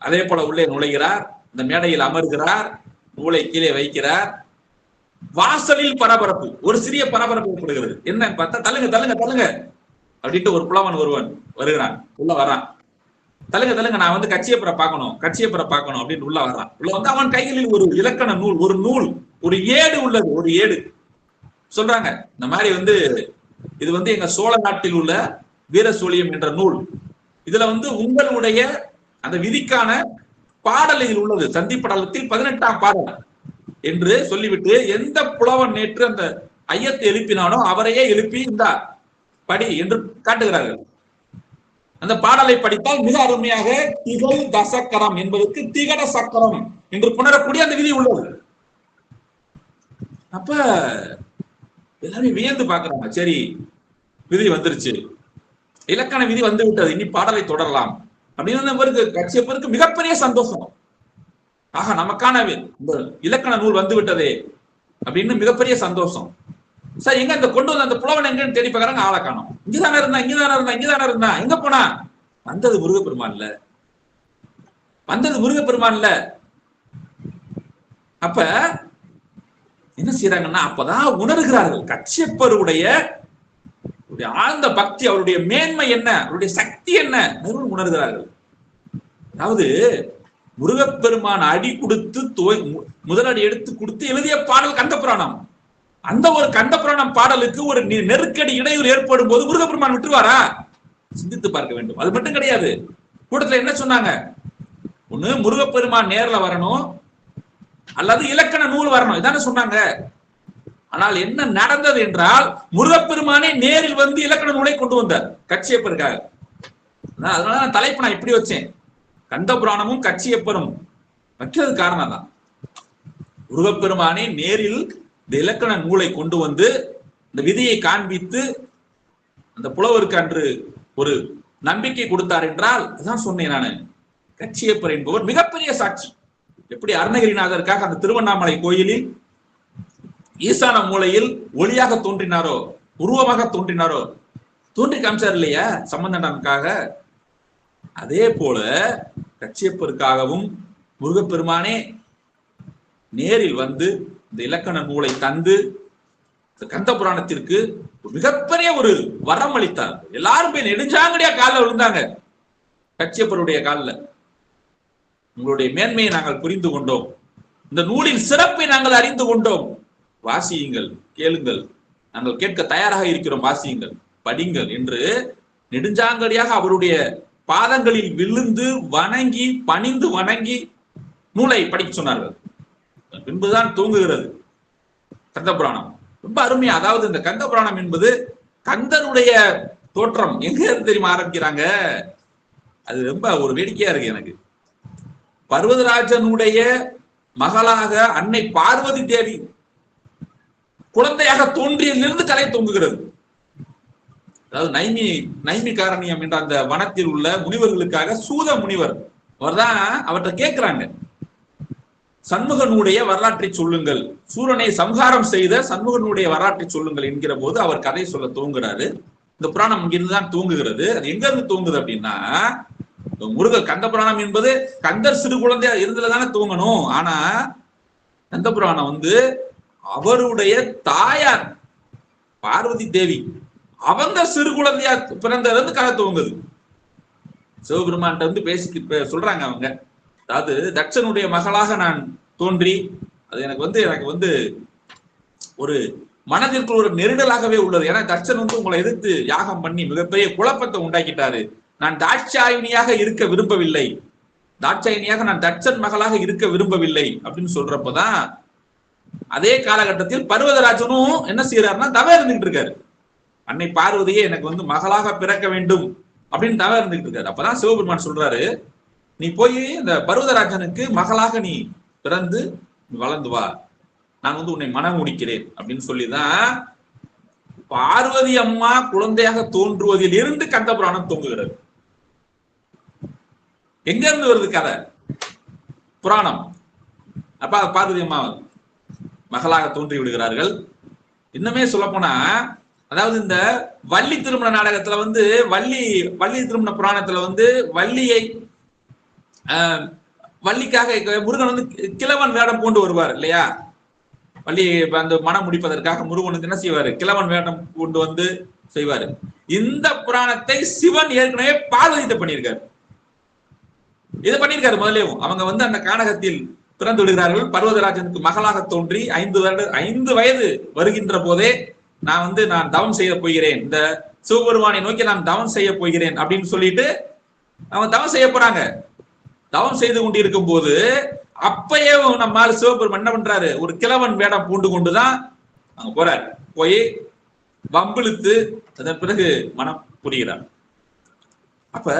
[SPEAKER 5] அதே போல உள்ளே நுழைகிறார், இந்த மேடையில் அமர்கிறார், நூலை கீழே வைக்கிறார். வாசலில் பரபரப்பு, ஒரு சிறிய பரபரப்பு ஏற்படுகிறது. என்ன பார்த்தா, தள்ளுங்க தள்ளுங்க தள்ளுங்க அப்படின்ட்டு ஒரு புலவன் ஒருவன் வருகிறான், உள்ள வர்றான். தள்ளுங்க தள்ளுங்க, நான் கச்சியப்பரை பார்க்கணும் அப்படின்னு உள்ள வர்றான். உள்ள அவன் கைகளில் ஒரு இலக்கண நூல், ஒரு ஏடு உள்ளது. ஒரு ஏடு சொல்றாங்க, இந்த மாதிரி இது எங்க சோழ நாட்டில் உள்ள வீர சோழியம் என்ற நூல். இதுல உங்களுடைய அந்த விதிக்கான பாடல் இதில் உள்ளது, சந்திப்படலத்தில் 18ஆம் பாடல் என்று சொல்லிவிட்டு, எந்த புலவன் நேற்று அந்த ஐயத்தை எழுப்பினானோ அவரையே எழுப்பி இந்த படி என்று காட்டுகிறார்கள். அந்த பாடலை படித்தால் மிக அருமையாக திகழ் தசக்கரம் என்பதற்கு திகட சக்கரம் என்று புணரக்கூடிய அந்த விதி உள்ளது. அப்ப எல்லாமே வியந்து பார்க்கிறாங்க. சரி, விதி வந்துருச்சு, இலக்கண விதி வந்து விட்டது, இனி பாடலை தொடரலாம் அப்படின்னு கச்சியப்பருக்கு மிகப்பெரிய சந்தோஷம். ஆக நமக்கான இந்த இலக்கண நூல் வந்து விட்டதே அப்படின்னு மிகப்பெரிய சந்தோஷம். சார் எங்க இந்த கொண்டு வந்த அந்த புலவன் எங்கன்னு தேடி பார்க்கறாங்க, ஆளை காணோம். இங்கதானே இருந்தா எங்க போனா? வந்தது முருகப்பெருமான்ல. அப்ப என்ன செய்யறாங்கன்னா, அப்பதான் உணர்கிறார்கள் கச்சியப்பருடைய ஆழ்ந்த பக்தி, அவருடைய மேன்மை என்ன, அவருடைய சக்தி என்ன உணர்கிறார்கள். அதாவது முருகப்பெருமான் அடி கொடுத்து முதலடி எடுத்து கொடுத்து எழுதிய பாடல் கந்தபுராணம். அந்த ஒரு கந்தபுராணம் பாடலுக்கு ஒரு நெருக்கடி இடையூறு ஏற்படும் போது முருகப்பெருமான் விட்டுருவாரா? சிந்தித்து பார்க்க வேண்டும். அது மட்டும் கிடையாது, கூட்டத்துல என்ன சொன்னாங்க, ஒண்ணு முருகப்பெருமான் நேர்ல வரணும் அல்லது இலக்கண நூல் வரணும், இதானே சொன்னாங்க. ஆனால் என்ன நடந்தது என்றால், முருகப்பெருமானே நேரில் இலக்கண நூலை கொண்டு வந்தார் கச்சியப்பருக்காக. அதனால நான் தலைப்பு நான் இப்படி வச்சேன், கந்தபுராணமும் கச்சியப்பரும் வைக்கிறது காரணம் தான். முருகப்பெருமானே நேரில் இந்த இலக்கண நூலை கொண்டு இந்த விதியை காண்பித்து அந்த புலவருக்கு அன்று ஒரு நம்பிக்கை கொடுத்தார் என்றால், அதான் சொன்னேன் நான், கச்சியப்பர் என்பவர் மிகப்பெரிய சாட்சி. எப்படி அருணகிரிநாதருக்காக அந்த திருவண்ணாமலை கோயிலில் ஈசான மூலையில் ஒளியாக தோன்றினாரோ, உருவமாக தோன்றினாரோ, தோன்றி காமிச்சார் இல்லையா சம்பந்தனுக்காக. அதே போல கச்சியப்பருக்காகவும் முருகப்பெருமானே நேரில் இந்த இலக்கண நூலை தந்து கந்த புராணத்திற்கு மிகப்பெரிய ஒரு வரம் அளித்தார். எல்லாரும் போய் நெடுஞ்சாங்கடியா காலில் விழுந்தாங்க கச்சியப்பருடைய காலில். உங்களுடைய மேன்மையை நாங்கள் புரிந்து கொண்டோம், இந்த நூலின் சிறப்பை நாங்கள் அறிந்து கொண்டோம், வாசியுங்கள், கேளுங்கள், நாங்கள் கேட்க தயாராக இருக்கிறோம், வாசியுங்கள், படிங்கள் என்று நெடுஞ்சாங்கடியாக அவருடைய பாதங்களில் விழுந்து வணங்கி பணிந்து வணங்கி நூலை படிக்க சொன்னார்கள். பின்புதான் தூங்குகிறது கந்தபுராணம். ரொம்ப அருமையா, அதாவது இந்த கந்தபுராணம் என்பது கந்தருடைய தோற்றம் எங்க இருந்து தெரியுமா ஆரம்பிக்கிறாங்க? அது ரொம்ப ஒரு வேடிக்கையா இருக்கு எனக்கு. பர்வதராஜனுடைய மகளாக அன்னை பார்வதி தேவி குழந்தையாக தோன்றியதிலிருந்து கதை தூங்குகிறது. அதாவது நைமி காரணியம் என்ற அந்த வனத்தில் உள்ள முனிவர்களுக்காக சூத முனிவர் அவர்தான் அவர்கிட்ட கேட்கிறாங்க, சண்முகனுடைய வரலாற்றை சொல்லுங்கள், சூரனை சம்ஹாரம் செய்த சண்முகனுடைய வரலாற்றை சொல்லுங்கள் என்கிற போது அவர் கதை சொல்ல தூங்குறாரு. இந்த புராணம் இங்கிருந்துதான் தூங்குகிறது. அது எங்க இருந்து தூங்குது அப்படின்னா, கந்த புராணம் என்பது கந்தர் சிறு குழந்தையா இருந்ததுதானே தூங்கணும். ஆனா கந்த புராணம் அவருடைய தாயார் பார்வதி தேவி அவங்க சிறு குழந்தையா பிறந்தது கதை தூங்குது. சிவபெருமான்கிட்ட வந்து சொல்றாங்க அவங்க. அதாவது தட்சனுடைய மகளாக நான் தோன்றி, அது எனக்கு வந்து ஒரு மனதிற்கு ஒரு நெருடலாகவே உள்ளது. ஏன்னா தட்சன் வந்து உங்களை எதிர்த்து யாகம் பண்ணி மிகப்பெரிய குழப்பத்தை உண்டாக்கிட்டாரு. நான் தாட்சாயினியாக இருக்க விரும்பவில்லை, தாட்சாயினியாக நான் தட்சன் மகளாக இருக்க விரும்பவில்லை அப்படின்னு சொல்றப்பதான் அதே காலகட்டத்தில் பர்வதராஜனும் என்ன செய்யறாருன்னா தவ இருந்துகிட்டு இருக்காரு. அன்னை பார்வதியே எனக்கு வந்து மகளாக பிறக்க வேண்டும் அப்படின்னு தவ இருந்துகிட்டு இருக்காரு. அப்பதான் சிவபெருமான் சொல்றாரு, நீ போய் இந்த பர்வதராஜனுக்கு மகளாக நீ பிறந்து வளர்ந்து வா, நான் வந்து உன்னை மனம் முடிக்கிறேன் அப்படின்னு சொல்லிதான் பார்வதி அம்மா குழந்தையாக தோன்றுவதில் இருந்து கந்த புராணம் தோங்குகிறது. எங்க இருந்து வருது கதை புராணம்? அப்ப பார்வதி அம்மா மகளாக தோன்றி விடுகிறார்கள். இன்னுமே சொல்ல போனா, அதாவது இந்த வள்ளி திருமண நாடகத்துல வந்து வள்ளி திருமண புராணத்துல வந்து வள்ளிக்காக முருகன் வந்து கிழவன் வேடம் கொண்டு வருவார் இல்லையா? வள்ளி அந்த மனம் முடிப்பதற்காக முருகனுக்கு என்ன செய்வாரு? கிழவன் வேடம் கொண்டு வந்து செய்வாரு. இந்த புராணத்தை சிவன் ஏற்கனவே பார்வதித்த பண்ணியிருக்காரு. இதை பண்ணியிருக்காரு முதலேயும். அவங்க வந்து அந்த கானகத்தில் பிறந்து விடுகிறார்கள். பர்வதராஜனுக்கு மகளாக தோன்றி 5 வயது வருகின்ற போதே நான் தவம் செய்ய போகிறேன், இந்த சிவபெருமானை நோக்கி நான் தவம் செய்ய போகிறேன் அப்படின்னு சொல்லிட்டு அவங்க தவம் செய்ய போறாங்க. தவம் செய்து கொண்டிருக்கும் போது அப்பயே நம்ம சிவபெருமான் என்ன பண்றாரு? ஒரு கிழவன் வேடம் பூண்டு கொண்டுதான் அங்க போறாரு. போய் வம்பிழுத்து அதன் பிறகு மனம் புரிகிறார். அப்ப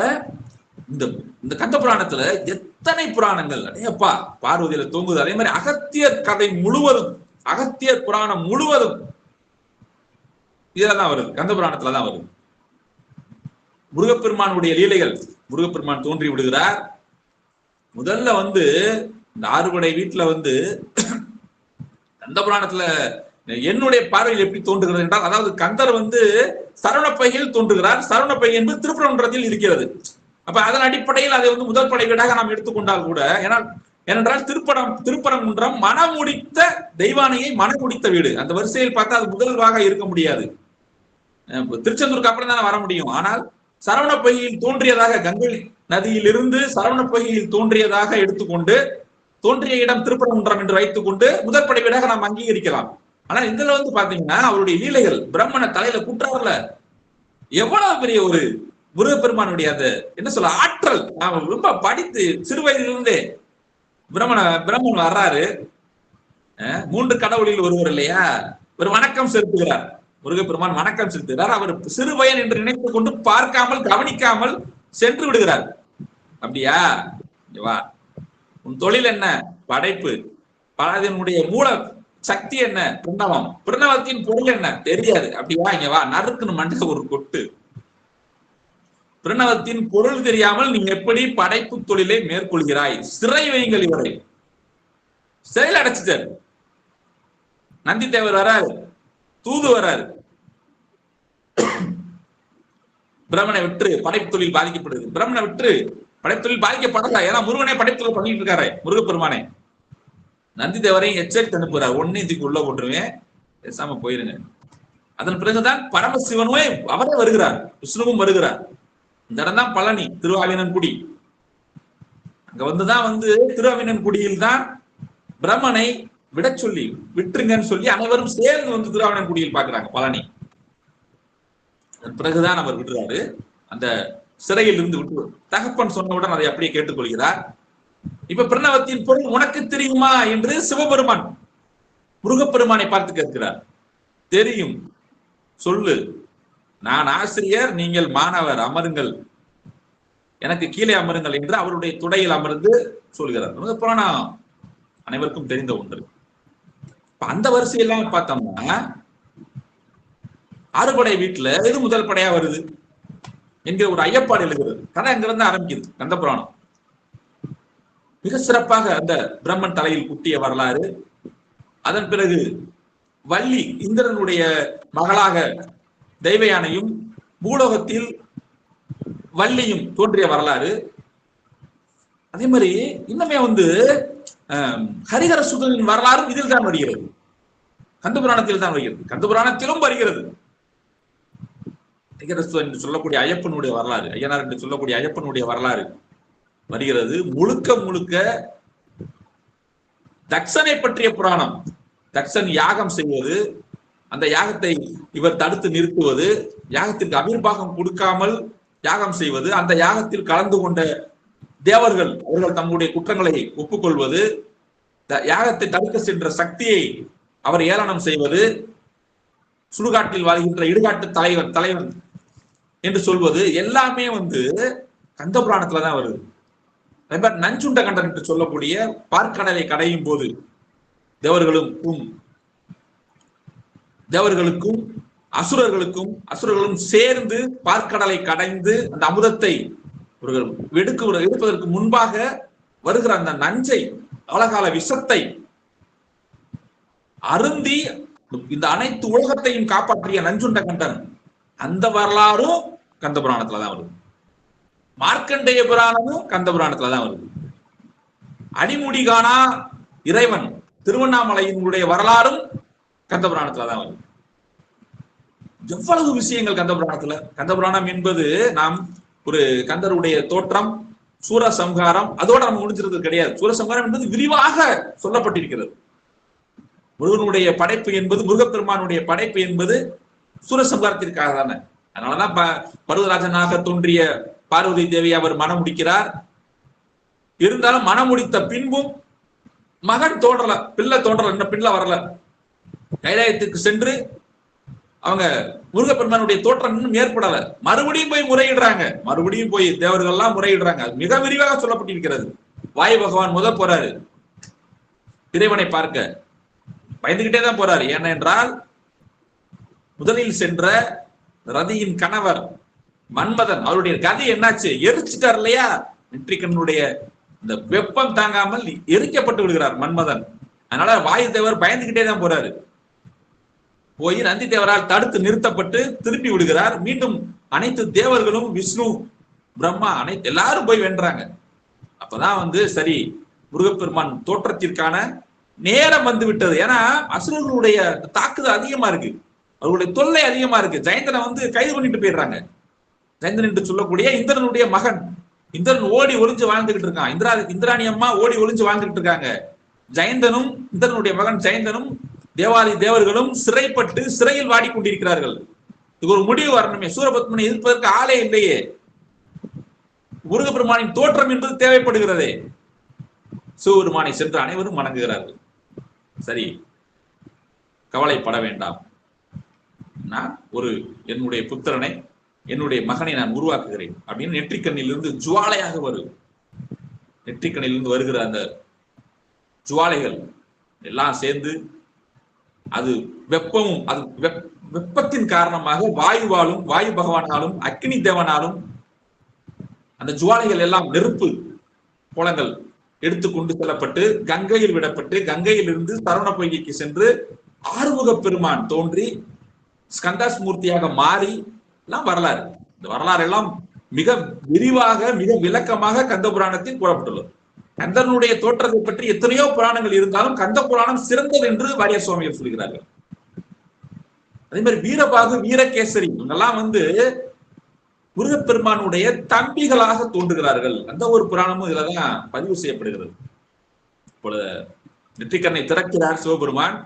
[SPEAKER 5] இந்த கந்த புராணத்துல எத்தனை புராணங்கள் அடையப்பா பார்வதியில தூங்குது. அதே மாதிரி அகத்தியர் கதை முழுவதும், அகத்தியர் புராணம் முழுவதும் இதுலதான் வருது, கந்த புராணத்துலதான் வருது. முருகப்பெருமானுடைய லீலைகள். முருகப்பெருமான் தோன்றி விடுகிறார். முதல்ல வந்து இந்த ஆறுபடை வீட்டுல வந்து கந்த புராணத்துல என்னுடைய பார்வையில் எப்படி தோன்றுகிறது என்றால், அதாவது கந்தர் வந்து சரவணப்பையில் தோன்றுகிறார். சரவணப்பை என்பது திருப்பரங்குன்றத்தில் இருக்கிறது. அப்ப அதன் அடிப்படையில் அதை வந்து முதல் படை வீடாக நாம் எடுத்துக்கொண்டால் கூட, ஏனென்றால் திருப்பரங்குன்றம் மனமுடித்த தெய்வானையை மனமுடித்த வீடு. அந்த வரிசையில் பார்த்தா அது முதல்வாக இருக்க முடியாது. திருச்செந்தூருக்கு அப்புறம் தானே வர முடியும். ஆனால் சரவணப்பையில் தோன்றியதாக, கங்கை நதியிலிருந்து சரவணப்பையில் தோன்றியதாக எடுத்துக்கொண்டு, தோன்றிய இடம் திருப்பரங்குன்றம் என்று வைத்துக் கொண்டு முதல் படை வீடாக நாம் அங்கீகரிக்கலாம். ஆனா இதுல வந்து பாத்தீங்கன்னா அவருடைய லீலைகள், பிரம்மனை தலையில கூட்டாருல எவ்வளவு பெரிய ஒரு முருகப்பெருமானுடைய அந்த என்ன சொல்ல ஆற்றல். நாம ரொம்ப படித்து சிறு வயதிலிருந்தே பிரம்மன் வர்றாரு. 3 கடவுளில் ஒருவர் இல்லையா? ஒரு வணக்கம் செலுத்துகிறார். முருகப்பெருமான் வணக்கம் செலுத்துகிறார். அவர் சிறுவயன் என்று நினைத்துக் கொண்டு பார்க்காமல் கவனிக்காமல் சென்று விடுகிறார். அப்படியா? வா, உன் தொழில் என்ன? படைப்பு. அதனுடைய மூல சக்தி என்ன? பிரணவம். பிரணவத்தின் பொருள் என்ன? தெரியாது. அப்படியா? இங்க வா, நறுக்குன்னு மண்ட ஒரு கொட்டு. பிரணவத்தின் பொருள் தெரியாமல் நீ எப்படி படைப்பு தொழிலை மேற்கொள்கிறாய்? சிறை வையுங்கள் இவரை. சிறையில் அடைச்சிட்டார். நந்தி தேவர் வராரு, தூது வராரு. பிரம்மனை விட்டு படைப்பு தொழில் பாதிக்கப்படுது. பிரம்மனை விட்டு படைப்பு தொழில் பாதிக்கப்படல. ஏன்னா முருகனே படைப்பு தொழில் பண்ணிட்டு இருக்காரு. முருகப்பெருமானே நந்தி தேவரையும் எச்சரித்து அனுப்புறாரு. ஒன்னு இதுக்கு உள்ள போட்டுருவேன், பேசாம போயிருங்க. அதன் பிறகுதான் பரமசிவனுமே அவரே வருகிறார், விஷ்ணுவும் வருகிறார். இந்த இடம் தான் பழனி, திருவாவினன்குடி. அங்க வந்துதான் திருவாவினன்குடியில் தான் பிரம்மனை விட சொல்லி விட்டுருங்கன்னு சொல்லி அனைவரும் சேர்ந்து வந்து திருவாவினன்குடியில் பாக்குறாங்க பழனி. அதன் பிறகுதான் அவர் விடுறாரு. அந்த சிறையில் இருந்து விட்டு தகப்பன் சொன்னவுடன் அதை அப்படியே கேட்டுக்கொள்கிறார். இப்ப பிரணவத்தின் பொருள் உனக்கு தெரியுமா என்று சிவபெருமான் முருகப்பெருமானை பார்த்து கேட்கிறார். தெரியும், சொல்லு. நான் ஆசிரியர், நீங்கள் மாணவர், அமருங்கள், எனக்கு கீழே அமருங்கள் என்று அவருடைய துடையில் அமர்ந்து சொல்கிறார். முருகப்பெருமான் அனைவருக்கும் தெரிந்த ஒன்று. அந்த வரிசையெல்லாம் பார்த்தோம்னா ஆறுபடை வீட்டுல எது முதல் படையா வருது என்கிற ஒரு ஐயப்பாடு எழுகிறது. கதை அங்கிருந்து ஆரம்பிக்குது கந்த புராணம். மிக சிறப்பாக அந்த பிரம்மன் தலையில் குட்டிய வரலாறு. அதன் பிறகு வள்ளி இந்திரனுடைய மகளாக தெய்வயானையும் பூலோகத்தில் வள்ளியும் தோன்றிய வரலாறு. அதே மாதிரி இன்னுமே ஹரிஹர சுதனின் வரலாறும் இதில் தான் வருகிறது, கந்த புராணத்தில் தான் வருகிறது. கந்த புராணத்திலும் வருகிறது. என்று சொல்லக்கூடிய ஐயப்பனுடைய வரலாறு, ஐயனார் என்று சொல்லக்கூடிய ஐயப்பனுடைய வரலாறு வருகிறது. முழுக்க முழுக்க தக்சனை பற்றிய புராணம். தக்சன் யாகம் செய்வது, அந்த யாகத்தை இவர் தடுத்து நிறுத்துவது, யாகத்திற்கு அபிர்வாகம் கொடுக்காமல் யாகம் செய்வது, அந்த யாகத்தில் கலந்து கொண்ட தேவர்கள் அவர்கள் தங்களுடைய குற்றங்களை ஒப்புக்கொள்வது, யாகத்தை தடுக்க சென்ற சக்தியை அவர் ஏளனம் செய்வது, சுடுகாட்டில் வாழ்கின்ற இடுகாட்டு தலைவன் என்று சொல்வது எல்லாமே கந்த புராணத்துலதான் வருது. அதே மாதிரி நஞ்சுண்ட கண்டன் என்று சொல்லக்கூடிய பார்க்கடலை கடையும் போது தேவர்களுக்கும் அசுரர்களும் சேர்ந்து பார்க்கடலை கடைந்து அந்த அமுதத்தை எடுப்பதற்கு முன்பாக வருகிற அந்த நஞ்சை, அழகால விஷத்தை அருந்தி இந்த அனைத்து உலகத்தையும் காப்பாற்றிய நஞ்சுண்ட கண்டன், அந்த வரலாறும் கந்த புராணத்துலதான் வருது. மார்க்கண்டேய புராணமும் கந்த புராணத்துலதான் வருது. அடிமுடி காணா இறைவன் திருவண்ணாமலையினுடைய வரலாறும் கந்த புராணத்துலதான் வருது. எவ்வளவு விஷயங்கள் கந்த புராணத்துல. கந்த புராணம் என்பது நாம் ஒரு கந்தருடைய தோற்றம், சூரசம்ஹாரம், அதோட நம்ம முடிஞ்சிருது கிடையாது. சூரசம்ஹாரம் என்பது விரிவாக சொல்லப்பட்டிருக்கிறது. முருகனுடைய படைப்பு என்பது, முருகப்பெருமானுடைய படைப்பு என்பது சூரசம்ஹாரத்திற்காக தானே. அதனாலதான் பர்வதராஜனாக தோன்றிய பார்வதி தேவி அவர் மனம் முடிக்கிறார். இருந்தாலும் மனம் முடித்த பின்பும் மகன் தோன்றல, பிள்ளை தோன்றல, இன்னும் பிள்ளை வரல. கைலாயத்துக்கு சென்று அவங்க முருகப்பெருமானுடைய தோற்றம் இன்னும் ஏற்படல. மறுபடியும் போய் முறையிடுறாங்க, மறுபடியும் போய் தேவர்கள் எல்லாம் முறையிடுறாங்க. மிக விரிவாக சொல்லப்பட்டிருக்கிறது. வாயு பகவான் போறாரு இறைவனை பார்க்க, பயந்துகிட்டே தான் போறாரு. ஏனென்றால் முதலில் சென்ற ரதியின் கணவர் மன்மதன், அவருடைய கதை என்னாச்சு, எரிச்சிட்டார் இல்லையா. நெற்றிக்கண்ணுடைய இந்த வெப்பம் தாங்காமல் எரிக்கப்பட்டு விடுகிறார் மன்மதன். அதனால வாயு தேவர் பயந்துகிட்டே தான் போறாரு. போய் நந்தி தேவரால் தடுத்து நிறுத்தப்பட்டு திருப்பி விடுகிறார். மீண்டும் அனைத்து தேவர்களும், விஷ்ணு, பிரம்மா, அனைத்து எல்லாரும் போய் வென்றாங்க. அப்பதான் சரி, முருகப்பெருமான் தோற்றத்திற்கான நேரம் வந்து விட்டது. ஏன்னா அசுரர்களுடைய தாக்குதல் அதிகமா இருக்கு, அவர்களுடைய தொல்லை அதிகமா இருக்கு. ஜெயந்தனை கைது பண்ணிட்டு போயிடுறாங்க. ஜெயந்தன் என்று சொல்லக்கூடிய இந்திரனுடைய மகன். இந்திரன் ஓடி ஒளிஞ்சு வாழ்ந்துகிட்டு இருக்கான். இந்திராணி அம்மா ஓடி ஒளிஞ்சு வாழ்ந்துகிட்டு இருக்காங்க. ஜெயந்தனும், இந்திரனுடைய மகன் ஜெயந்தனும், தேவாதி தேவர்களும் சிறைப்பட்டு சிறையில் வாடிக்கொண்டிருக்கிறார்கள். இதுக்கு ஒரு முடிவு வரணுமே. சூரபத்மனை எதிர்ப்பதற்கு ஆளே இல்லையே. முருகப்பெருமானின் தோற்றம் என்பது தேவைப்படுகிறதே. சிவபெருமானை சென்று அனைவரும் வணங்குகிறார்கள். சரி, கவலைப்பட வேண்டாம், நான் என்னுடைய புத்திரனை, என்னுடைய மகனை நான் உருவாக்குகிறேன் அப்படின்னு நெற்றிக்கண்ணிலிருந்து ஜுவாலையாக வரும். நெற்றிக்கண்ணிலிருந்து வருகிற அந்த ஜுவாலைகள் எல்லாம் சேர்ந்து அது வெப்பமும், அது வெப்பத்தின் காரணமாக வாயுவாலும், வாயு பகவானாலும், அக்னி தேவனாலும் அந்த ஜுவாலைகள் எல்லாம் நெருப்பு கோலங்கள் எடுத்துக்கொண்டு செல்லப்பட்டு கங்கையில் விடப்பட்டு, கங்கையில் இருந்து சரவண பொய்கைக்கு சென்று ஆறுமுக பெருமான் தோன்றி ஸ்கந்தாஸ்மூர்த்தியாக மாறி எல்லாம் வரலாறு. இந்த வரலாறு எல்லாம் மிக விரிவாக, மிக விளக்கமாக கந்த புராணத்தில் கூறப்பட்டுள்ளது. கந்தனுடைய தோற்றத்தை பற்றி எத்தனையோ புராணங்கள் இருந்தாலும் கந்த புராணம் சிறந்தது என்று வாரியார் சுவாமிகள் சொல்கிறார்கள். அதே மாதிரி வீரபாகு, வீரகேசரி இவங்கெல்லாம் முருகப்பெருமானுடைய தம்பிகளாக தோன்றுகிறார்கள். அந்த ஒரு புராணமும் இதுலதான் பதிவு செய்யப்படுகிறது. இப்பொழுது நெற்றிக்கண்ணை திறக்கிறார் சிவபெருமான்.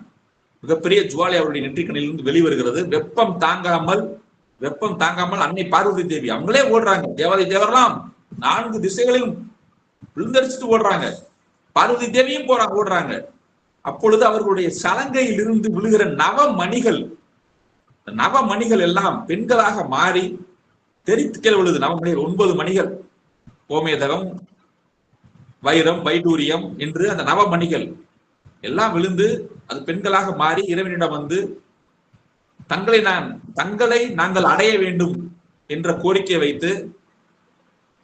[SPEAKER 5] மிகப்பெரிய ஜுவாலை அவருடைய நெற்றிக்கண்ணிலிருந்து வெளிவருகிறது. வெப்பம் தாங்காமல் அன்னை பார்வதி தேவி அவங்களே ஓடுறாங்க. தேவாதி தேவரெல்லாம் 4 திசைகளிலும் விழுந்தடிச்சுட்டு ஓடுறாங்க. பார்வதி தேவியும் ஓடுறாங்க. அப்பொழுது அவர்களுடைய சலங்கையில் இருந்து விழுகிற நவமணிகள் எல்லாம் பெண்களாக மாறி தெரித்து கீழே விழுது. நவமணிகள் 9 மணிகள், கோமேதகம், வைரம், வைடூரியம் என்று அந்த நவமணிகள் எல்லாம் விழுந்து அது பெண்களாக மாறி இறைவனிடம் தங்களை நாங்கள் அடைய வேண்டும் என்ற கோரிக்கை வைத்து,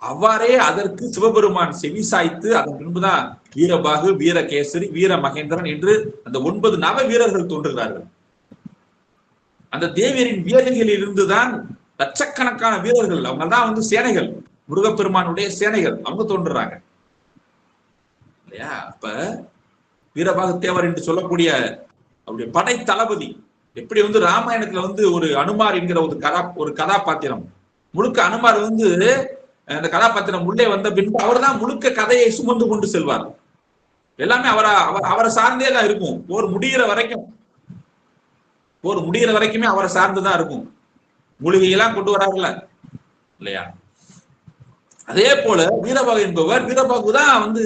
[SPEAKER 5] அவ்வாறே அதற்கு சிவபெருமான் செவிசாய்த்து அதன் பின்புதான் வீரபாகு, வீரகேசரி, வீர மகேந்திரன் என்று அந்த 9 நவ வீரர்கள் தோன்றுகிறார்கள். அந்த தேவியரின் வீரர்களில் இருந்துதான் லட்சக்கணக்கான வீரர்கள், அவங்க தான் சேனைகள், முருகப்பெருமானுடைய சேனைகள், அவங்க தோன்றுறாங்க இல்லையா. அப்ப வீரபாகு தேவர் என்று சொல்லக்கூடிய அவருடைய படை தளபதி எப்படி வந்து ராமாயணத்துல வந்து ஒரு அனுமார் என்கிற ஒரு கதாபாத்திரம் முழுக்க அனுமார் வந்து அந்த கதாபாத்திரம் உள்ளே வந்த பின்பு அவர் தான் முழுக்க கதையை சுமந்து கொண்டு செல்வார். எல்லாமே அவரை சார்ந்தே தான் இருக்கும். போர் முடிகிற வரைக்குமே அவரை சார்ந்துதான் இருக்கும். மூலிகையெல்லாம் கொண்டு வராருல்ல இல்லையா? அதே போல வீரபாகு என்பவர், வீரபாகு தான் வந்து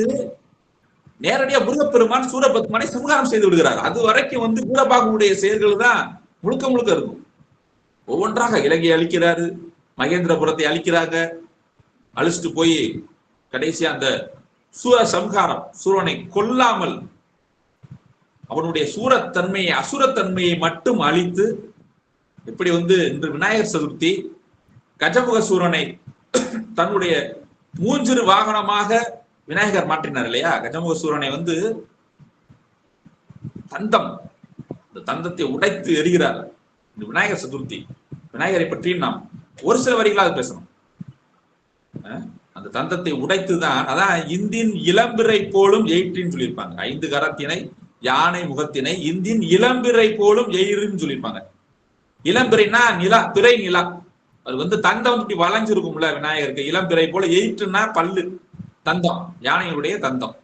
[SPEAKER 5] நேரடியா முருகப்பெருமான் சூரபத்மனை சம்ஹாரம் செய்து விடுகிறார். அது வரைக்கும் வந்து வீரபாகுடைய செயல்கள் தான் முழுக்க முழுக்க இருக்கும். ஒவ்வொன்றாக இலங்கையை அழிக்கிறாரு, மகேந்திரபுரத்தை அழிக்கிறாங்க, அழிச்சிட்டு போய் கடைசியா அந்த சூர சம்ஹாரம், சூரனை கொல்லாமல் அவனுடைய சூரத்தன்மையை அசுரத்தன்மையை மட்டும் அழித்து, எப்படி வந்து இன்று விநாயகர் சதுர்த்தி கஜமுக சூரனை தன்னுடைய மூஞ்சிறு வாகனமாக விநாயகர் மாற்றினார் இல்லையா? கஜமுக சூரனை வந்து தந்தத்தை உடைத்து எரிகிறார். இந்த விநாயகர் சதுர்த்தி விநாயகரை பற்றி நாம் ஒரு சில வரிகளாக பேசணும். அந்த தந்தத்தை உடைத்துதான், அதான் இந்தின் இளம்பிறை போலும் எயிற்றின்னு சொல்லியிருப்பாங்க. 5 கரத்தினை யானை முகத்தினை இந்தின் இளம்பிறை போலும் எயிறுன்னு சொல்லியிருப்பாங்க. இளம்பிறைனா நிலா, பிறை நிலா. அது வந்து தந்தம் வந்து இப்படி வளைஞ்சிருக்கும்ல விநாயகருக்கு. இளம்பிறை போல எயிற்றுனா பல்லு, தந்தம், யானையுடைய தந்தம்.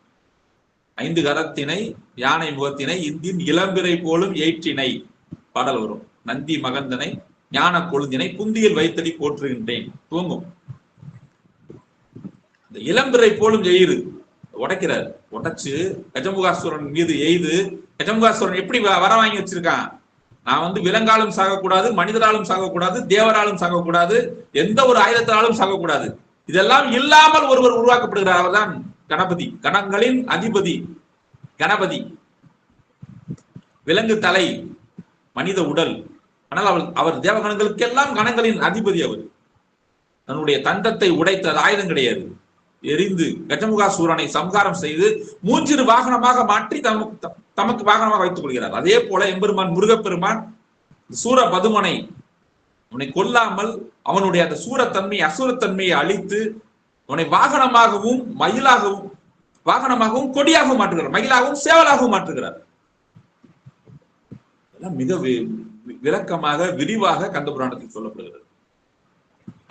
[SPEAKER 5] 5 கரத்தினை யானை முகத்தினை இந்தின் இளம்பிறை போலும் எயிற்றினை பாடல் வரும். நந்தி மகந்தனை ஞான கொழுந்தினை புந்தியில் வைத்தடி போற்றுகின்றேன் தூங்கும். இந்த இளம்பிறை போலும் எயிறு உடைக்கிறார். உடைச்சு கஜமுகாசுரன் மீது எய்து, கஜமுகாசுரன் எப்படி வர வாங்கி வச்சிருக்கான்? நான் வந்து விலங்காலும் சாகக்கூடாது, மனிதராலும் சாகக்கூடாது, தேவராலும் சாகக்கூடாது, எந்த ஒரு ஆயுதத்தாலும் சாகக்கூடாது. இதெல்லாம் இல்லாமல் ஒருவர் உருவாக்கப்படுகிறார். அவர்தான் கணபதி, கணங்களின் அதிபதி கணபதி. விலங்கு தலை, மனித உடல். ஆனால் அவர் தேவகணங்களுக்கெல்லாம் கணங்களின் அதிபதி. அவர் தன்னுடைய தந்தத்தை உடைத்த ஆயுதம் கிடையாது, எரிந்து கஜமுகாசூரனை சம்ஹாரம் செய்து மூஞ்சிறு வாகனமாக மாற்றி தமக்கு வாகனமாக வைத்துக் கொள்கிறார். அதே போல எம்பெருமான் முருகப்பெருமான் சூர பதுமனை அவனை கொல்லாமல் அவனுடைய அந்த சூரத்தன்மை அசுரத்தன்மையை அழித்து அவனை வாகனமாகவும் மயிலாகவும் வாகனமாகவும் கொடியாகவும் மாற்றுகிறார், மயிலாகவும் சேவலாகவும் மாற்றுகிறார். மிக விளக்கமாக விரிவாக கந்தபுராணத்தில் சொல்லப்படுகிறது.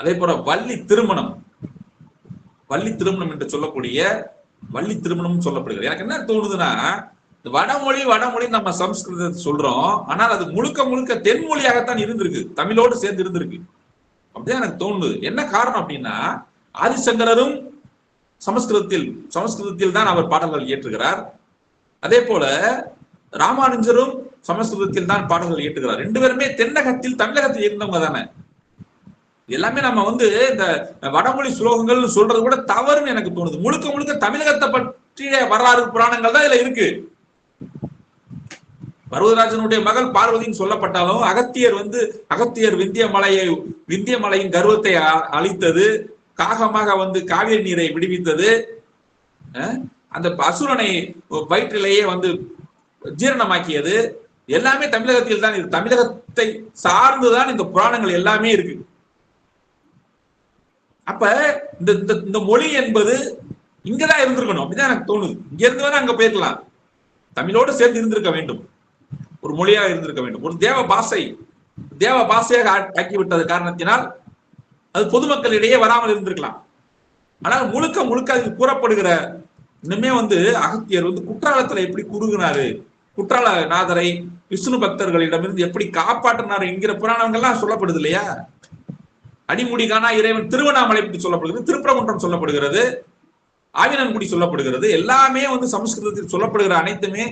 [SPEAKER 5] அதே போல வள்ளி திருமணம் என்று சொல்லக்கூடிய வள்ளி திருமணம் சொல்லப்படுகிறது. எனக்கு என்ன தோணுதுன்னா, வடமொழி நம்ம சமஸ்கிருதத்தை சொல்றோம், ஆனால் அது முழுக்க தென்மொழியாகத்தான் இருந்திருக்கு, தமிழோடு சேர்ந்து இருந்திருக்கு. அப்படிதான் எனக்கு தோணுது. என்ன காரணம் அப்படின்னா, ஆதிசங்கரரும் சமஸ்கிருதத்தில் தான் அவர் பாடல்கள் இயற்றுகிறார். அதே போல ராமானுஜரும் சமஸ்கிருதத்தில் தான் பாடல்கள் இயற்றுகிறார். 2 பேருமே தென்னகத்தில் தமிழகத்தில் இருந்தவங்க தானே. எல்லாமே நம்ம வந்து இந்த வடமொழி ஸ்லோகங்கள் சொல்றது கூட தவறுன்னு எனக்கு தோணுது. முழுக்க தமிழகத்தை பற்றிய வரலாறு புராணங்கள் தான் இதுல இருக்கு. பர்வதராஜனுடைய மகள் பார்வதின்னு சொல்லப்பட்டாலும் அகத்தியர் விந்திய மலையின் கர்வத்தை அழித்தது, காகமாக வந்து காவிரி நீரை விடுவித்தது, அந்த அசுரனை வயிற்றிலேயே வந்து ஜீரணமாக்கியது, எல்லாமே தமிழகத்தில் தான் இருக்கு. தமிழகத்தை சார்ந்துதான் இந்த புராணங்கள் எல்லாமே இருக்கு. அப்ப இந்த மொழி என்பது இங்கதான் இருந்திருக்கணும், அப்படிதான் எனக்கு தோணுது. இங்க இருந்து வேணா அங்க போயிருக்கலாம், தமிழோடு சேர்ந்து இருந்திருக்க வேண்டும், ஒரு மொழியாக இருந்திருக்க வேண்டும். ஒரு தேவ பாஷையாக ஆக்கிவிட்டது காரணத்தினால் அது பொதுமக்களிடையே வராமல் இருந்திருக்கலாம். ஆனால் முழுக்க அதில் கூறப்படுகிற இன்னுமே வந்து அகத்தியர் வந்து குற்றாலத்துல எப்படி குறுகினாரு, குற்றால நாதரை விஷ்ணு பக்தர்களிடமிருந்து எப்படி காப்பாற்றினார் என்கிற புராணங்கள்லாம் சொல்லப்படுது இல்லையா? அடிமுடிகானா இறைவன் திருவண்ணாமலை பற்றி சொல்லப்படுகிறது, திருப்பரங்குன்றம் சொல்லப்படுகிறது, ஆவினன்குடி சொல்லப்படுகிறது. எல்லாமே வந்து சமஸ்கிருதத்தில் சொல்லப்படுகிற அனைத்துமே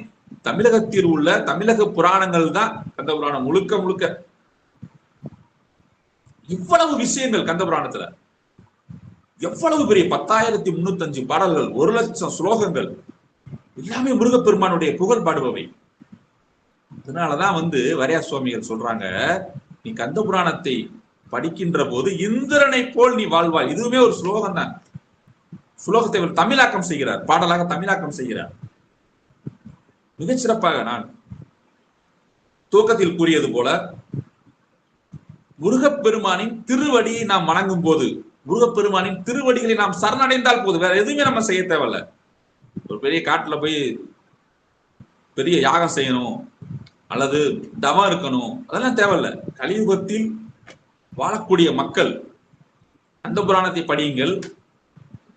[SPEAKER 5] தமிழகத்தில் உள்ள தமிழக புராணங்கள் தான் கந்த புராணம் முழுக்க. இவ்வளவு விஷயங்கள் கந்த புராணத்துல, எவ்வளவு பெரிய 10,305 பாடல்கள், 1,00,000 ஸ்லோகங்கள், எல்லாமே முருகப்பெருமானுடைய புகழ் பாடுபவை. அதனாலதான் வந்து வரையா சுவாமிகள் சொல்றாங்க, நீ கந்த புராணத்தை படிக்கின்ற போது இந்திரனை போல் நீ வாழ்வாய். இதுவுமே ஒரு ஸ்லோகம் தான். ஸ்லோகத்தை தமிழாக்கம் செய்கிறார், பாடலாக தமிழாக்கம் செய்கிறார். மிகச்சிறப்பாக நான் துவக்கத்தில் கூறியது போல முருகப்பெருமானின் திருவடியை நாம் வணங்கும் போது, முருகப்பெருமானின் திருவடிகளை நாம் சரணடைந்தால் போது, வேற எதுவுமே நம்ம செய்ய தேவையில்ல. ஒரு பெரிய காட்டுல போய் பெரிய யாகம் செய்யணும், அல்லது தவம் இருக்கணும், அதெல்லாம் தேவையில்ல. கலியுகத்தில் வாழக்கூடிய மக்கள் கந்த புராணத்தை படியுங்கள்.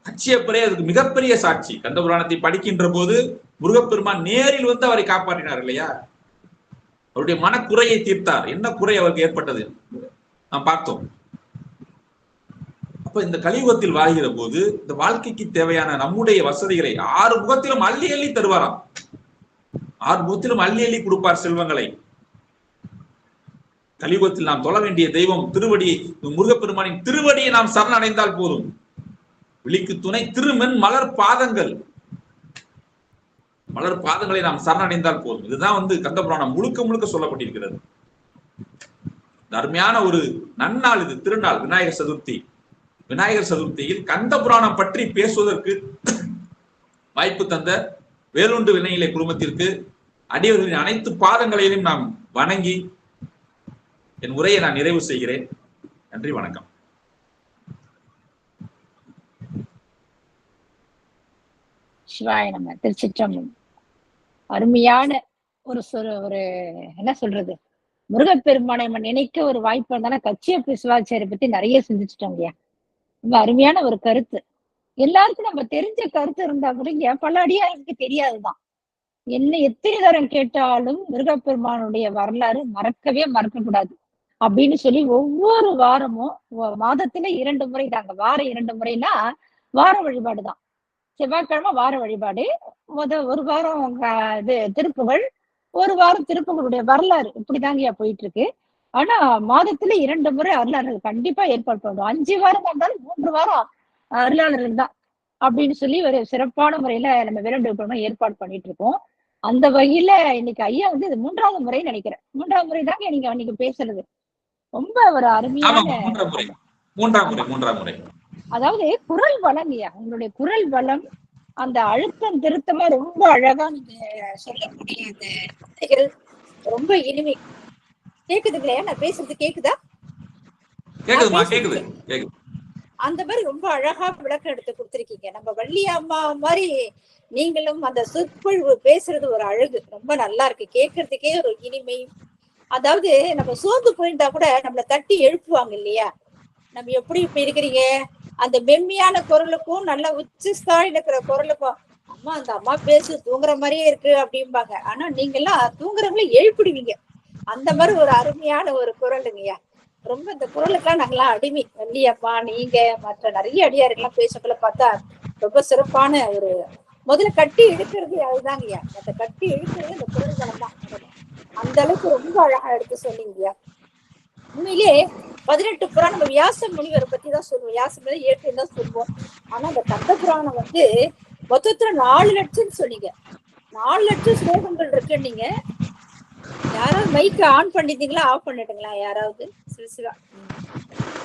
[SPEAKER 5] கச்சியப்பரே அதுக்கு மிகப்பெரிய சாட்சி. கந்த புராணத்தை படிக்கின்ற போது முருகப்பெருமான் நேரில் வந்து அவரை காப்பாற்றினார் இல்லையா? அவருடைய மனக்குறையை தீர்த்தார். என்ன குறை அவருக்கு ஏற்பட்டது நாம் பார்த்தோம். அப்ப இந்த கலியுகத்தில் வாழ்கிற போது இந்த வாழ்க்கைக்கு தேவையான நம்முடைய வசதிகளை 6 முகத்திலும் அள்ளி அள்ளி தருவாராம். 6 முகத்திலும் அள்ளி அள்ளி கொடுப்பார் செல்வங்களை. கலியுகத்தில் நாம் தொழ வேண்டிய தெய்வம் திருவடி, முருகப்பெருமானின் திருவடியை நாம் சரணடைந்தால் போதும். விழிக்கு துணை திருமென் மலர் பாதங்கள், மலர் பாதங்களை நாம் சரணடைந்தால் போதும். இதுதான் வந்து கந்த புராணம் முழுக்க முழுக்க சொல்லப்பட்டிருக்கிறது. அருமையான ஒரு நன்னாள் இது, திருநாள் விநாயகர் சதுர்த்தி. விநாயகர் சதுர்த்தியில் கந்த புராணம் பற்றி பேசுவதற்கு வாய்ப்பு தந்த வேலுண்டு வினையிலே குடும்பத்திற்கு அடியவர்களின் அனைத்து பாதங்களையும் நாம் வணங்கி என் உரையை நான் நிறைவு செய்கிறேன். நன்றி, வணக்கம்.
[SPEAKER 6] சிவாய நம்ம திருச்சிற்றம்பலம். அருமையான ஒரு என்ன சொல்றது, முருகப்பெருமானை நம்ம நினைக்க ஒரு வாய்ப்பு இருந்தாலும் கச்சியப்ப சிவாச்சாரியை பத்தி நிறைய சிந்திச்சிட்டோம் இல்லையா? ரொம்ப அருமையான ஒரு கருத்து. எல்லாருக்கும் நம்ம தெரிஞ்ச கருத்து இருந்தா கூட பல அடியாருக்கு தெரியாதுதான். என்ன எத்தனை தரம் கேட்டாலும் முருகப்பெருமானுடைய வரலாறு மறக்க கூடாது அப்படின்னு சொல்லி ஒவ்வொரு வாரமும் மாதத்துல 2 முறை தாங்க, வாரம் 2 முறைனா வார வழிபாடுதான். செவ்வாய்க்கிழமை வார வழிபாடு, ஒரு வாரம் இது திருப்புகழ், ஒரு வாரம் திருப்புகளுடைய வரலாறு, இப்படிதாங்கயா போயிட்டு இருக்கு. ஆனா மாதத்துல 2 முறை அருளாளர்கள் கண்டிப்பா ஏற்பாடு பண்ணுவோம். 5 வாரம் இருந்தாலும் 3 வாரம் அருளாளர்கள் தான் அப்படின்னு சொல்லி ஒரு சிறப்பான முறையில நம்ம வேலுண்டு ஏற்பாடு பண்ணிட்டு இருக்கோம். அந்த வகையில இன்னைக்கு ஐயா வந்து இது 3வது முறை நினைக்கிறேன். 3வது முறை தாங்க நீங்க அன்னைக்கு பேசுறது. ரொம்ப ஒரு அருமையான அதாவது குரல் வளம் ஐயா, உங்களுடைய குரல் வளம், அந்த அழுத்தம் திருத்தமா ரொம்ப அழகா நீங்க சொல்லக்கூடிய ரொம்ப இனிமை கேக்குதுங்களா? நான் பேசுறது கேக்குதா? அந்த மாதிரி ரொம்ப அழகா விளக்கம் எடுத்து கொடுத்திருக்கீங்க. நம்ம வள்ளி அம்மா மாதிரி நீங்களும் அந்த சொற்பொழிவு பேசுறது ஒரு அழகு, ரொம்ப நல்லா இருக்கு கேட்கறதுக்கே ஒரு இனிமை. அதாவது நம்ம சோர்ந்து போயிருந்தா கூட நம்மள தட்டி எழுப்புவாங்க இல்லையா? நம்ம எப்படி இப்ப இருக்கிறீங்க, அந்த மென்மையான குரலுக்கும் நல்ல உச்சஸ்தாயில இருக்கிற குரலுக்கும், அம்மா அந்த அம்மா பேசு தூங்குற மாதிரியே இருக்கு அப்படிம்பாங்க. ஆனா நீங்க எல்லாம் தூங்குறவங்கள எழுப்பிடுவீங்க. அந்த மாதிரி ஒரு அருமையான ஒரு குரலுங்கய்யா. ரொம்ப இந்த குரலுக்கெல்லாம் நாங்கெல்லாம் அடிமை. வள்ளியப்பா நீங்க மற்ற நிறைய அடியாருக்கெல்லாம் பேசக்குள்ள பார்த்தா ரொம்ப சிறப்பான ஒரு முதல்ல கட்டி இழுக்கிறது அதுதாங்கய்யா. அந்த கட்டி இழுக்கிறது இந்த குரல் வளம் தான். அந்த அளவுக்கு ரொம்ப அழகா எடுத்து சொன்னீங்கய்யா. உண்மையிலே 18 புராணம் நம்ம வியாச முனிவரை பத்தி தான் சொல்லுவோம், வியாச முனிவர் ஏற்று தான் சொல்லுவோம். ஆனா அந்த கந்த புராணம் வந்து மொத்தத்துல 4 லட்சம் சொன்னீங்க. 4 லட்சம் ஸ்லோகங்கள் இருக்கு. நீங்க யாராவது மைக்க ஆன் பண்ணிட்டீங்களா, ஆஃப் பண்ணிட்டீங்களா யாராவது? சிவசிவா.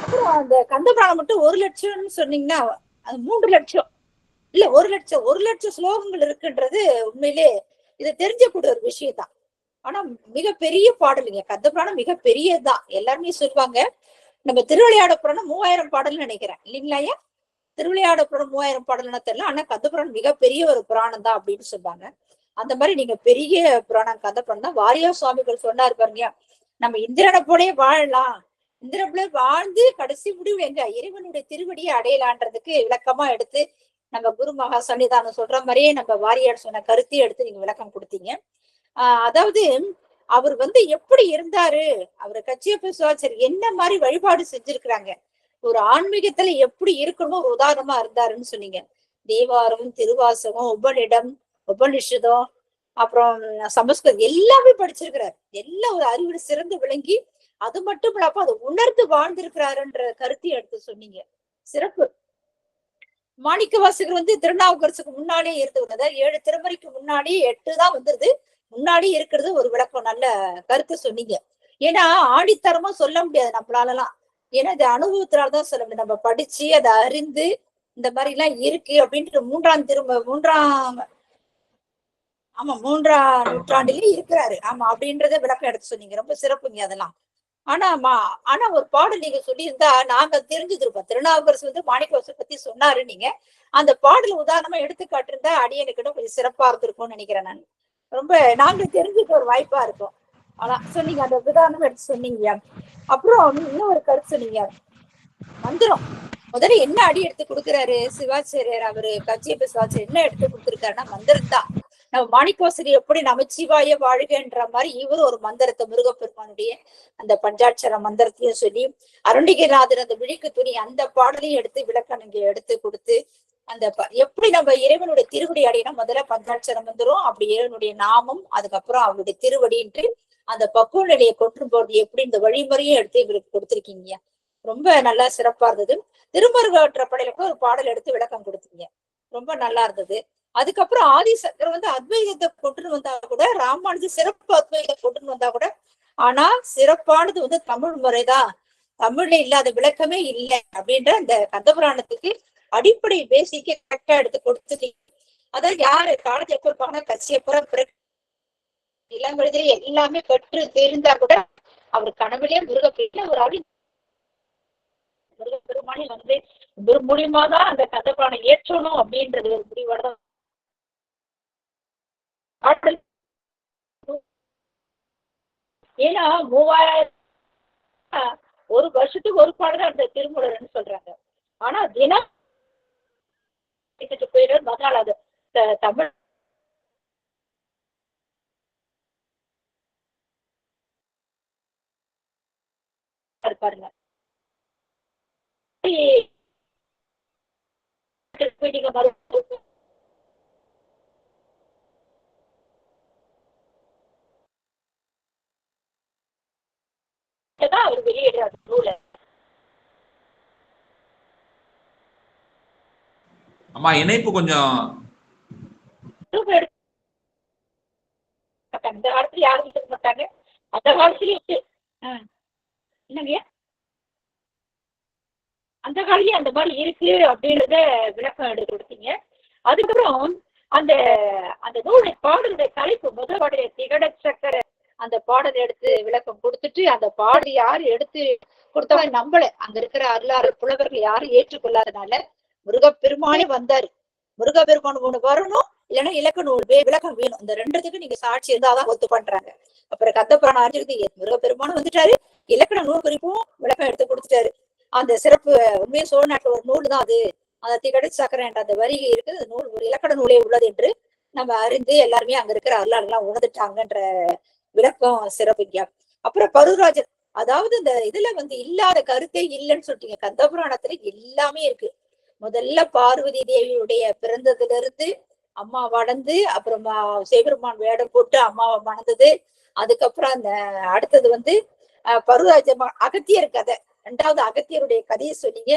[SPEAKER 6] அப்புறம் அந்த கந்த புராணம் மட்டும் 1 லட்சம்னு சொன்னீங்கன்னா அது 3 லட்சம் இல்ல 1 லட்சம் ஸ்லோகங்கள் இருக்குன்றது உண்மையிலே இதை தெரிஞ்சக்கூடிய ஒரு விஷயம் தான். ஆனா மிகப்பெரிய பாடலுங்க கந்த புராணம், மிகப்பெரியதுதான். எல்லாருமே சொல்லுவாங்க. நம்ம திருவிளையாட புராணம் 3000 பாடல்னு நினைக்கிறேன் இல்லைங்களா ஐயா? திருவிளையாட புராணம் 3000 பாடல்னா தெரியல, ஆனா கந்த புராணம் மிகப்பெரிய ஒரு புராணம் தான் அப்படின்னு சொல்லுவாங்க. அந்த மாதிரி நீங்க பெரிய புராணம் கந்த புராணம் தான். வாரியார் சுவாமிகள் சொன்னாரு பாருங்க, நம்ம இந்திரனை போலே வாழலாம், இந்திர போல வாழ்ந்து கடைசி முடிவு எங்க இறைவனுடைய திருவடியை அடையலான்றதுக்கு விளக்கமா எடுத்து நம்ம குரு மகா சன்னிதானம் சொல்ற மாதிரியே நம்ம வாரியார் சொன்ன கருத்தையும் எடுத்து நீங்க விளக்கம் கொடுத்தீங்க. அதாவது அவர் வந்து எப்படி இருந்தாரு, அவரை கச்சியப்ப சிவாச்சாரி என்ன மாதிரி வழிபாடு செஞ்சிருக்கிறாங்க, ஒரு ஆன்மீகத்துல எப்படி இருக்கணும் ஒரு உதாரணமா இருந்தாருன்னு சொன்னீங்க. தேவாரம், திருவாசகம், உபனிஷதம், அப்புறம் சமஸ்கிருதம் எல்லாமே படிச்சிருக்கிறார். எல்லாம் ஒரு அறிவுரை சிறந்து விளங்கி அது மட்டும் இல்லாம அதை உணர்ந்து வாழ்ந்திருக்கிறாருன்ற கருத்தையும் எடுத்து சொன்னீங்க. சிறப்பு. மாணிக்க வாசகர் வந்து திருநாவுக்கரசுக்கு முன்னாடியே இருந்தது, 7 திருமுறைக்கு முன்னாடி 8 தான் வந்துருது, முன்னாடி இருக்கிறது ஒரு விளக்கம். நல்ல கருத்து சொன்னீங்க. ஏன்னா ஆணித்தரமா சொல்ல முடியாது நம்மளாலலாம், ஏன்னா இது அனுபவத்தினால்தான் சொல்ல முடியும். நம்ம படிச்சு அதை அறிந்து இந்த மாதிரி எல்லாம் இருக்கு அப்படின்ட்டு 3ஆம் நூற்றாண்டிலே இருக்கிறாரு. ஆமா அப்படின்றத விளக்கம் எடுத்து சொன்னீங்க. ரொம்ப சிறப்புங்க அதெல்லாம். ஆனா ஒரு பாடல் நீங்க சொல்லியிருந்தா நாங்க தெரிஞ்சுருப்போம். திருநாவுக்கரசு வந்து மாணிக்கவாசகர் பத்தி சொன்னாரு, நீங்க அந்த பாடல் உதாரணமா எடுத்துக்காட்டு இருந்தா அடியனுக்கிட்ட கொஞ்சம் சிறப்பா இருந்திருக்கும்னு நினைக்கிறேன். நான் ரொம்ப நாங்க தெரிஞ்சுக்க ஒரு வாய்ப்பா இருக்கும். ஆனா சொன்னீங்க, அந்த உதாரணம் எடுத்து சொன்னீங்க. அப்புறம் இன்னும் ஒரு கருத்து சொன்னீங்க, மந்திரம். முதல்ல என்ன அடி எடுத்து கொடுக்குறாரு சிவாச்சாரியர், அவரு கச்சியப்ப சிவாச்சாரியர் என்ன எடுத்து கொடுத்துருக்காருன்னா மந்திரம் தான். நம்ம மாணிக்கவாசகர் எப்படி நமச்சிவாய வாழ்கன்ற மாதிரி இவரு ஒரு மந்திரத்தை முருகப்பெருமானுடைய அந்த பஞ்சாட்சர மந்திரத்தையும் சொல்லி, அருண்டிகநாதர் அந்த விழிக்கு துணி அந்த பாடலையும் எடுத்து விளக்கம் இங்க எடுத்து கொடுத்து, அந்த எப்படி நம்ம இறைவனுடைய திருவடி அடையணும், முதல்ல பஞ்சாட்சரம் மந்திரம், அப்படி இறைவனுடைய நாமம், அதுக்கப்புறம் அவருடைய திருவடின்ட்டு அந்த பக்குவ நிலையை கொண்டு போறது எப்படி, இந்த வழிமுறையும் எடுத்து எங்களுக்கு கொடுத்துருக்கீங்க. ரொம்ப நல்லா சிறப்பா இருந்தது. திருமருகாற்ற படையில கூட ஒரு பாடல் எடுத்து விளக்கம் கொடுத்தீங்க, ரொம்ப நல்லா இருந்தது. அதுக்கப்புறம் ஆதிசங்கர் வந்து அத்வைதத்தை கொண்டு வந்தா கூட, ராமானுஜ சிறப்பு அத்வைதத்தை கொண்டு வந்தா கூட, ஆனா சிறப்பானது வந்து தமிழ் முறைதான், தமிழ்ல இல்லாத விளக்கமே இல்லை அப்படின்ற அந்த கந்தபுராணத்துக்கு அடிப்படை பேசிக்க கரெக்டா எடுத்து கொடுத்துட்டீங்க. அதான் யாரு காலேஜ் எப்ப இருப்பாங்கன்னா கச்சியப்புறம் இளங்கழுதிலே எல்லாமே பெற்று தெரிந்தா கூட அவர் கனவுலயே முருகப்பெருமானே வந்து இவர் மூலியமாதான் அந்த கந்தபுராணம் ஏற்றணும் அப்படின்றது ஒரு முடிவோட தான். ஏன்னா 3000 ஒரு வருஷத்துக்கு ஒரு பாடல் அந்த திருமூலர்னு சொல்றாங்க. ஆனா தினம் போயிடுற மறுநாள் அது தமிழ் பாருங்க. அவர் வெளியிடுறாரு நூலை.
[SPEAKER 5] அம்மா இணைப்பு கொஞ்சம்
[SPEAKER 6] அந்த காலத்துல யாரும் இருக்க மாட்டாங்க, அந்த காலத்துலயும் என்னங்க அந்த காலத்துலயும் அந்த மாதிரி இருக்கு அப்படின்றத விளக்கம் எடுத்து கொடுத்தீங்க. அதுக்கப்புறம் அந்த அந்த நூலை பாடலுடைய தலைப்பு முதல் பாடலை திகட சக்கர அந்த பாடல் எடுத்து விளக்கம் கொடுத்துட்டு, அந்த பாடல் யாரு எடுத்து கொடுத்தவங்க நம்மள அங்க இருக்கிற அருளாறு புலவர்கள் யாரும் ஏற்றுக்கொள்ளாதனால முருகப்பெருமானே வந்தாரு. முருகப்பெருமான் ஒண்ணு வரணும், இல்லைன்னா இலக்க நூல் விளக்கம் வேணும், இந்த ரெண்டுத்துக்கு நீங்க சாட்சி இருந்தாதான் ஒத்து பண்றாங்க. அப்புறம் கந்தபுராணம் அறிஞ்சிருக்கு, முருகப்பெருமானும் வந்துட்டாரு, இலக்கண நூல் குறிப்பும் விளக்கம் எடுத்து கொடுத்துட்டாரு. அந்த சிறப்பு உண்மையை சோழ நாட்டுல ஒரு நூல் தான் அது, அந்த திகட சக்கர என்ற அந்த வரிகை இருக்கு, அந்த நூல் ஒரு இலக்கண நூலே உள்ளது என்று நம்ம அறிந்து எல்லாருமே அங்க இருக்கிற அருளாளெல்லாம் உணர்ந்துட்டாங்கன்ற விளக்கம் சிறப்புங்க. அப்புறம் பருராஜன், அதாவது இந்த இதுல வந்து இல்லாத கருத்தே இல்லைன்னு சொல்லிட்டீங்க. கந்தபுராணத்துல எல்லாமே இருக்கு. முதல்ல பார்வதி தேவியுடைய பிறந்ததுல இருந்து அம்மா வளர்ந்து, அப்புறமா சிவபெருமான் வேடம் போட்டு அம்மாவை மணந்தது, அதுக்கப்புறம் அந்த அடுத்தது வந்து பருராஜ அகத்தியர் கதை, ரெண்டாவது அகத்தியருடைய கதையை சொன்னீங்க.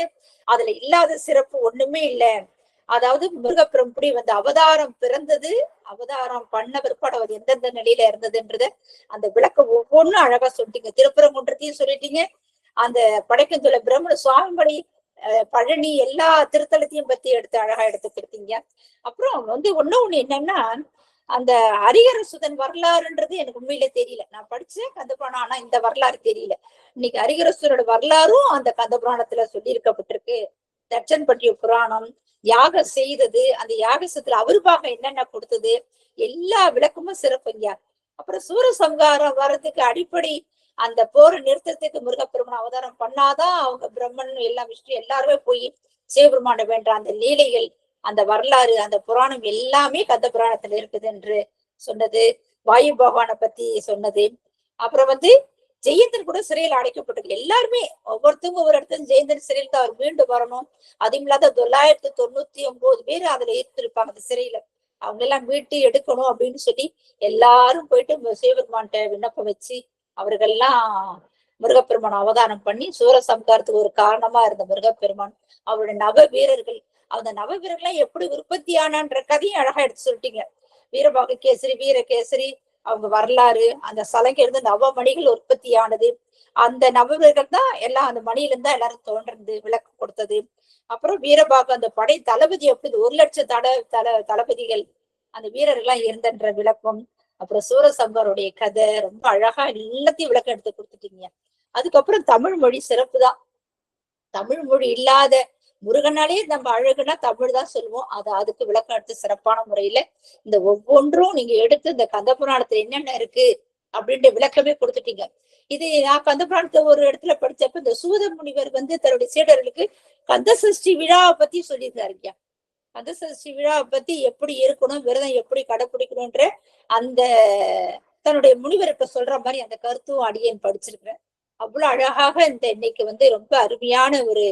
[SPEAKER 6] அதுல இல்லாத சிறப்பு ஒண்ணுமே இல்லை. அதாவது முருகப்பெரும்படி வந்து அவதாரம் பிறந்தது, அவதாரம் பண்ண பிற்பாடு அவர் எந்தெந்த நிலையில இருந்ததுன்றத அந்த விளக்கம் ஒவ்வொன்றும் அழகா சொல்லிட்டீங்க. திருப்பரங்குன்றத்தையும் சொல்லிட்டீங்க, அந்த படைக்கந்துள்ள பிரம்மண சுவாமிபடி பழனி எல்லா திருத்தலத்தையும் பத்தி எடுத்து அழகா எடுத்து கொடுத்தீங்க. அப்புறம் வந்து ஒண்ணு என்னன்னா, அந்த ஹரிஹரசுதன் வரலாறுன்றது எனக்கு உண்மையிலே தெரியல. நான் படிச்சேன் கந்தபுராணம், ஆனா இந்த வரலாறு தெரியல. இன்னைக்கு ஹரிஹரசுதனோட வரலாறும் அந்த கந்தபுராணத்துல சொல்லி இருக்கப்பட்டிருக்கு. தட்சன் பற்றிய புராணம், யாகம் செய்தது, அந்த யாகசத்துல அவருபாக என்னென்ன கொடுத்தது, எல்லா விளக்கமும் சிறப்புங்க. அப்புறம் சூரசம்ஹாரம் வர்றதுக்கு அடிப்படை அந்த போரை நிறுத்தத்துக்கு முருகப்பெருமான் அவதாரம் பண்ணாதான் அவங்க பிரம்மன் எல்லாம் விஷ்ணு எல்லாருமே போய் சிவபெருமான வேண்ட அந்த லீலைகள், அந்த வரலாறு, அந்த புராணம் எல்லாமே கந்த புராணத்துல இருக்குது என்று சொன்னது. வாயு பகவானை பத்தி சொன்னது. அப்புறம் வந்து ஜெயந்தன் கூட சிறையில் அடைக்கப்பட்டிருக்கு. எல்லாருமே ஒவ்வொருத்தவங்க ஒவ்வொரு இடத்துல ஜெயந்தன் சிறையில் தான் அவர் மீண்டும் வரணும். அதுவும் இல்லாத 999 பேர் அதுல இருந்திருப்பாங்க அந்த சிறையில, அவங்க எல்லாம் மீட்டு எடுக்கணும் அப்படின்னு சொல்லி எல்லாரும் போயிட்டு சிவபெருமான்கிட்ட விண்ணப்பம் வச்சு அவர்கள்லாம் முருகப்பெருமான் அவதாரம் பண்ணி சூரசம்ஹாரத்துக்கு ஒரு காரணமா இருந்த முருகப்பெருமான், அவருடைய நவ வீரர்கள், அந்த நவ வீரர்கள்லாம் எப்படி உற்பத்தி ஆனான்ற கதையும் அழகா எடுத்து சொல்லிட்டீங்க. வீரபாக கேசரி, வீரகேசரி, அவங்க வரலாறு, அந்த சலங்கை இருந்து நவமணிகள் உற்பத்தி ஆனது, அந்த நவவீரர்கள் தான் எல்லாம் அந்த மணியில இருந்தா எல்லாரும் தோன்றது விளக்கம் கொடுத்தது. அப்புறம் வீரபாக அந்த படை தளபதி எப்படி 1,00,000 தளபதிகள் அந்த வீரர்கள்லாம் இருந்தன்ற விளக்கம். அப்புறம் சூரசம்ஹாருடைய கதை ரொம்ப அழகா எல்லாத்தையும் விளக்கம் எடுத்து கொடுத்துட்டீங்க. அதுக்கப்புறம் தமிழ் மொழி சிறப்பு தான். தமிழ் மொழி இல்லாத முருகனாலே நம்ம அழகுனா தமிழ் தான் சொல்லுவோம். அதுக்கு விளக்கம் எடுத்து சிறப்பான முறையில இந்த ஒவ்வொன்றும் நீங்க எடுத்து இந்த கந்த புராணத்துல என்னென்ன இருக்கு, அப்படின்ற விளக்கமே கொடுத்துட்டீங்க. இது நான் கந்தபுராணத்தை ஒரு இடத்துல படிச்சப்ப இந்த சூத முனிவர் தன்னுடைய சீடர்களுக்கு கந்த சஷ்டி விழாவை பத்தி சொல்லியிருந்தாரு. கந்த சஷ்டி விழாவை பத்தி எப்படி இருக்கணும், விரதம் எப்படி கடைபிடிக்கணும்ன்ற அந்த தன்னுடைய முனிவருக்கு சொல்ற மாதிரி அந்த கருத்தும் அடியேன் படிச்சிருக்கிறேன். அவ்வளவு அழகாக இந்த இன்னைக்கு ரொம்ப அருமையான ஒரு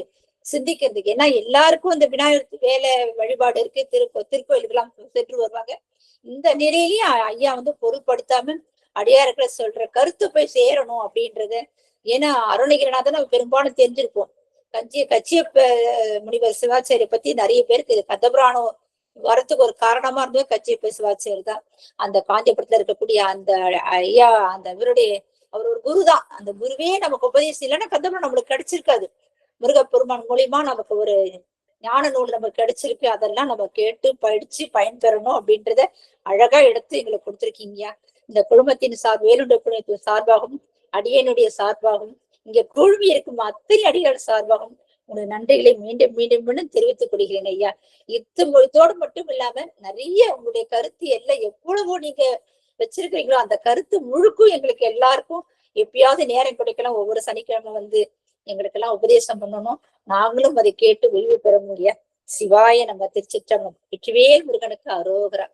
[SPEAKER 6] சிந்திக்கிறதுக்கு. ஏன்னா எல்லாருக்கும் இந்த விநாயகர் வேலை வழிபாடு இருக்கு, திருக்கோயிலுக்கெல்லாம் சென்று வருவாங்க. இந்த நிலையிலயும் ஐயா பொருட்படுத்தாம அடியார்களை சொல்ற கருத்து போய் சேரணும் அப்படின்றது. ஏன்னா அருணகிரிநாதன் பெரும்பாலும் தெரிஞ்சிருப்போம். கச்சியப்ப முனிவர் சிவாச்சாரிய பத்தி நிறைய பேருக்கு கந்தபுராணம் வரத்துக்கு ஒரு காரணமா இருந்தது கச்சியப்ப சிவாச்சாரியர் தான். அந்த காஞ்சிபுரத்துல இருக்கக்கூடிய அந்த ஐயா, அந்த அவர் ஒரு குரு தான். அந்த குருவே நமக்கு உபதேசம் இல்லைன்னா கந்தபுரம் நம்மளுக்கு கிடைச்சிருக்காது. முருகப்பெருமான் மூலியமா நமக்கு ஒரு ஞான நூல் நமக்கு கிடைச்சிருக்கு. அதெல்லாம் நம்ம கேட்டு படிச்சு பயன்பெறணும் அப்படின்றத அழகா எடுத்து எங்களுக்கு கொடுத்துருக்கீங்க. இந்த குழுமத்தின் வேலுடைய குழுமத்தின் சார்பாகவும் அடியனுடைய சார்பாகவும் இங்க குழுமி இருக்கும் அத்தனை அடிகள் சார்பாகவும் உங்களுடைய நன்றிகளை மீண்டும் மீண்டும் மீண்டும் தெரிவித்துக் கொள்கிறேன் ஐயா. இதோடு மட்டும் இல்லாம நிறைய உங்களுடைய கருத்து எல்லாம் எவ்வளவோ நீங்க வச்சிருக்கீங்களோ அந்த கருத்து முழுக்கும் எங்களுக்கு எல்லாருக்கும் எப்பயாவது நேரம் கிடைக்கலாம். ஒவ்வொரு சனிக்கிழமை எங்களுக்கு எல்லாம் உபதேசம் பண்ணணும். நாங்களும் அதை கேட்டு ஓய்வு பெற முடிய. சிவாய நம்ம திருச்சிற்றம்பலம். வெற்றிவேல் முருகனுக்கு அரோகரா.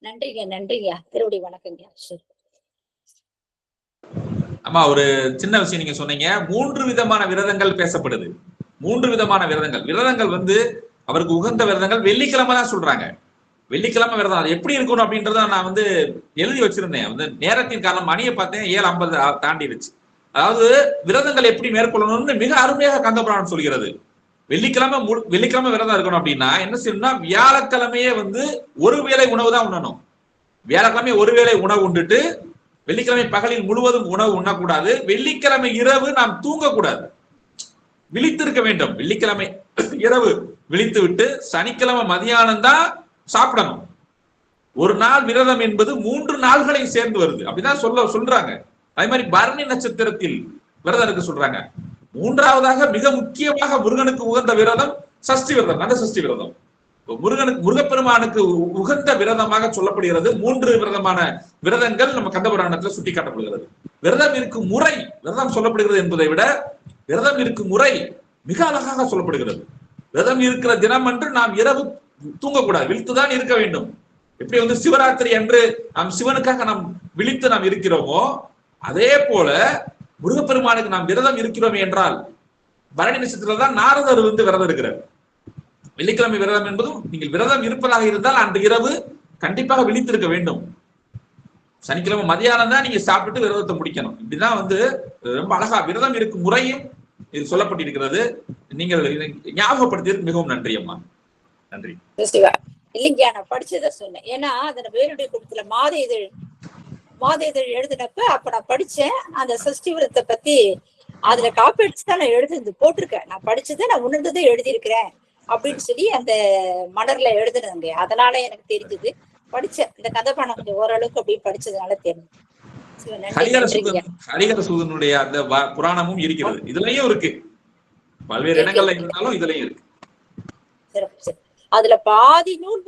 [SPEAKER 6] நன்றிங்க. திருவடி வணக்கங்க.
[SPEAKER 5] அம்மா ஒரு சின்ன விஷயம் நீங்க சொன்னீங்க. 3 விதமான விரதங்கள் பேசப்படுது. 3 விதமான விரதங்கள் அவருக்கு உகந்த விரதங்கள் வெள்ளிக்கிழமை தான் சொல்றாங்க. வெள்ளிக்கிழமை விரதம் அது எப்படி இருக்கணும் அப்படின்றத நான் எழுதி வச்சிருந்தேன். நேரத்தின் காரணம் மணியை பார்த்தேன் 7:50 தாண்டிடுச்சு. அதாவது விரதங்கள் எப்படி மேற்கொள்ளணும்னு மிக அருமையாக கந்தபுராணம் சொல்கிறது. வெள்ளிக்கிழமை விரதம் இருக்கணும் அப்படின்னா என்ன செய்யணும்னா வியாழக்கிழமையே ஒரு வேளை உணவு தான் உண்ணணும். வியாழக்கிழமை ஒரு வேளை உணவு உண்டுட்டு வெள்ளிக்கிழமை பகலில் முழுவதும் உணவு உண்ணக்கூடாது. வெள்ளிக்கிழமை இரவு நாம் தூங்கக்கூடாது, விழித்திருக்க வேண்டும். வெள்ளிக்கிழமை இரவு விழித்து விட்டு சனிக்கிழமை மதியானம் தான் சாப்பிடணும். ஒரு நாள் விரதம் என்பது 3 நாள்களை சேர்ந்து வருது அப்படிதான் சொல்றாங்க. அதே மாதிரி பரணி நட்சத்திரத்தில் விரதம் இருக்க சொல்றாங்க. 3ஆவதாக மிக முக்கியமாக முருகனுக்கு உகந்த விரதம் சஷ்டி விரதம், கந்த சஷ்டி விரதம். முருகப்பெருமானுக்கு உகந்த விரதமாக சொல்லப்படுகிறது. 3 விரதமான விரதங்கள் நம்ம கந்தபுராணத்துல சுட்டி காட்டப்படுகிறது. விரதம் இருக்கும் முறை, விரதம் சொல்லப்படுகிறது என்பதை விட விரதம் இருக்கும் முறை மிக அழகாக சொல்லப்படுகிறது. விரதம் இருக்கிற தினம் அன்று நாம் இரவு தூங்கக்கூடாது, விழித்துதான் இருக்க வேண்டும். எப்படி சிவராத்திரி அன்று நாம் சிவனுக்காக நாம் விழித்து நாம் இருக்கிறோமோ அதே போல முருகப்பெருமானுக்கு நாம் விரதம் இருக்கிறோம் என்றால் பரணி நட்சத்திரத்துல தான் நாரதர் விரதம் இருக்கிறார். வெள்ளிக்கிழமை விரதம் என்பதும் நீங்கள் விரதம் இருப்பதாக இருந்தால் அன்று இரவு கண்டிப்பாக விழித்திருக்க வேண்டும். சனிக்கிழமை மதியானம் தான் நீங்க சாப்பிட்டு விரதத்தை முடிக்கணும். இப்படிதான் ரொம்ப அழகா விரதம் இருக்கும் முறையும் இது சொல்லப்பட்டிருக்கிறது. நீங்கள் ஞாபகப்படுத்தியது மிகவும் நன்றி அம்மா. நன்றி.
[SPEAKER 6] இல்லைங்க, நான் படிச்சதை சொன்னேன். ஏன்னா அதன வேலுடைய குடும்பத்துல மாத இதழ் எழுதினப்ப அப்ப நான் படிச்சேன். அந்த சஷ்டி விரதத்தை பத்தி அதுல காப்பி அடிச்சு தான் நான் எழுதி போட்டிருக்கேன். நான் படிச்சதை நான் உணர்ந்ததை எழுதியிருக்கிறேன் அப்படின்னு சொல்லி அந்த மலர்ல எழுதுனதுங்க. அதனால எனக்கு தெரிஞ்சது. படிச்சேன் இந்த கந்தபுராணம் கொஞ்சம் ஓரளவுக்கு அப்படி படிச்சதுனால தெரியும்.
[SPEAKER 5] ஹரிஹரசூதனுடைய அந்த புராணமும் இருக்கிறது, இதுலயும் இருக்கு, பல்வேறு இடங்கள்ல இருந்தாலும் இதுலயும் இருக்கு.
[SPEAKER 6] சிறப்பு. அதுல பாதி நூல்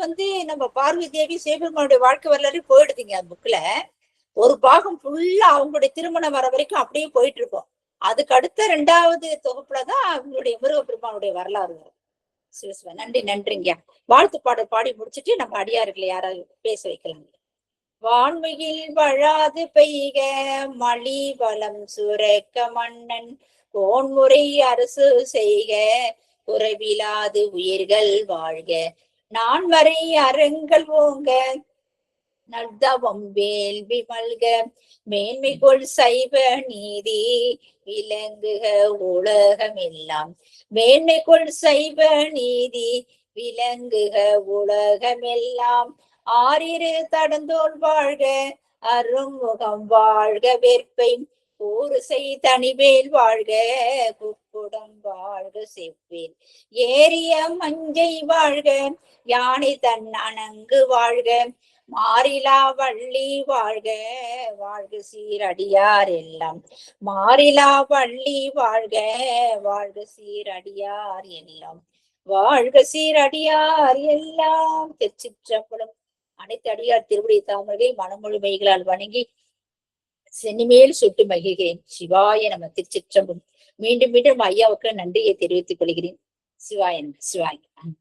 [SPEAKER 6] நம்ம பார்வதி தேவி சிவபெருமானுடைய வாழ்க்கை வரலாறு போயிடுதுங்க. அந்த புக்ல ஒரு பாகம் ஃபுல்லா அவங்களுடைய திருமணம் வர வரைக்கும் அப்படியே போயிட்டு இருக்கோம். அதுக்கு அடுத்த 2வது தொகுப்புலதான் அவங்களுடைய முருகப்பெருமானுடைய வரலாறு வரும். சிவசிவ நன்றிங்க. வாழ்த்து பாடல் பாடி முடிச்சுட்டு நம்ம அடியார்களை யாராவது பேச வைக்கலாம். வான்மையில் வழாது பெய்க மழி வளம் சுரக்க மன்னன் கோன்முறை அரசு செய்க குறைவிலாது உயிர்கள் வாழ்க நான்மறை அறங்கள் ஓங்க நல்தவம் வேள்வி மல்க மேன்மைகொள் சைவ நீதி விளங்குக உலகம் எல்லாம் மேன்மைகொள் சைவ நீதி விளங்குக உலகம் எல்லாம் ஆறிரு தடந்தோல் வாழ்க அருமுகம் வாழ்க வெற்பை ஊருசை தனிவேல் வாழ்க குக்குடம் வாழ்க செவ்வேல் ஏரிய மஞ்சை வாழ்க யானை தன் அணங்கு வாழ்க மாறிலா வள்ளி வாழ்க வாழ்க சீரடியார் எல்லாம் மாறிலா வள்ளி வாழ்க வாழ்க சீரடியார் எல்லாம் வாழ்க சீரடியார் எல்லாம். திருச்சிற்றம்பலம். அனைத்து அடியார் திருவடி தாமரை மனமொழிமைகளால் வணங்கி சென்னிமேல் சுட்டு மகிழ்கிறேன். சிவாய நம. திருச்சிற்றம்பலம். மீண்டும் மீண்டும் ஐயாவுக்கு நன்றியை தெரிவித்துக் கொள்கிறேன். சிவாய நம. சிவாய நம.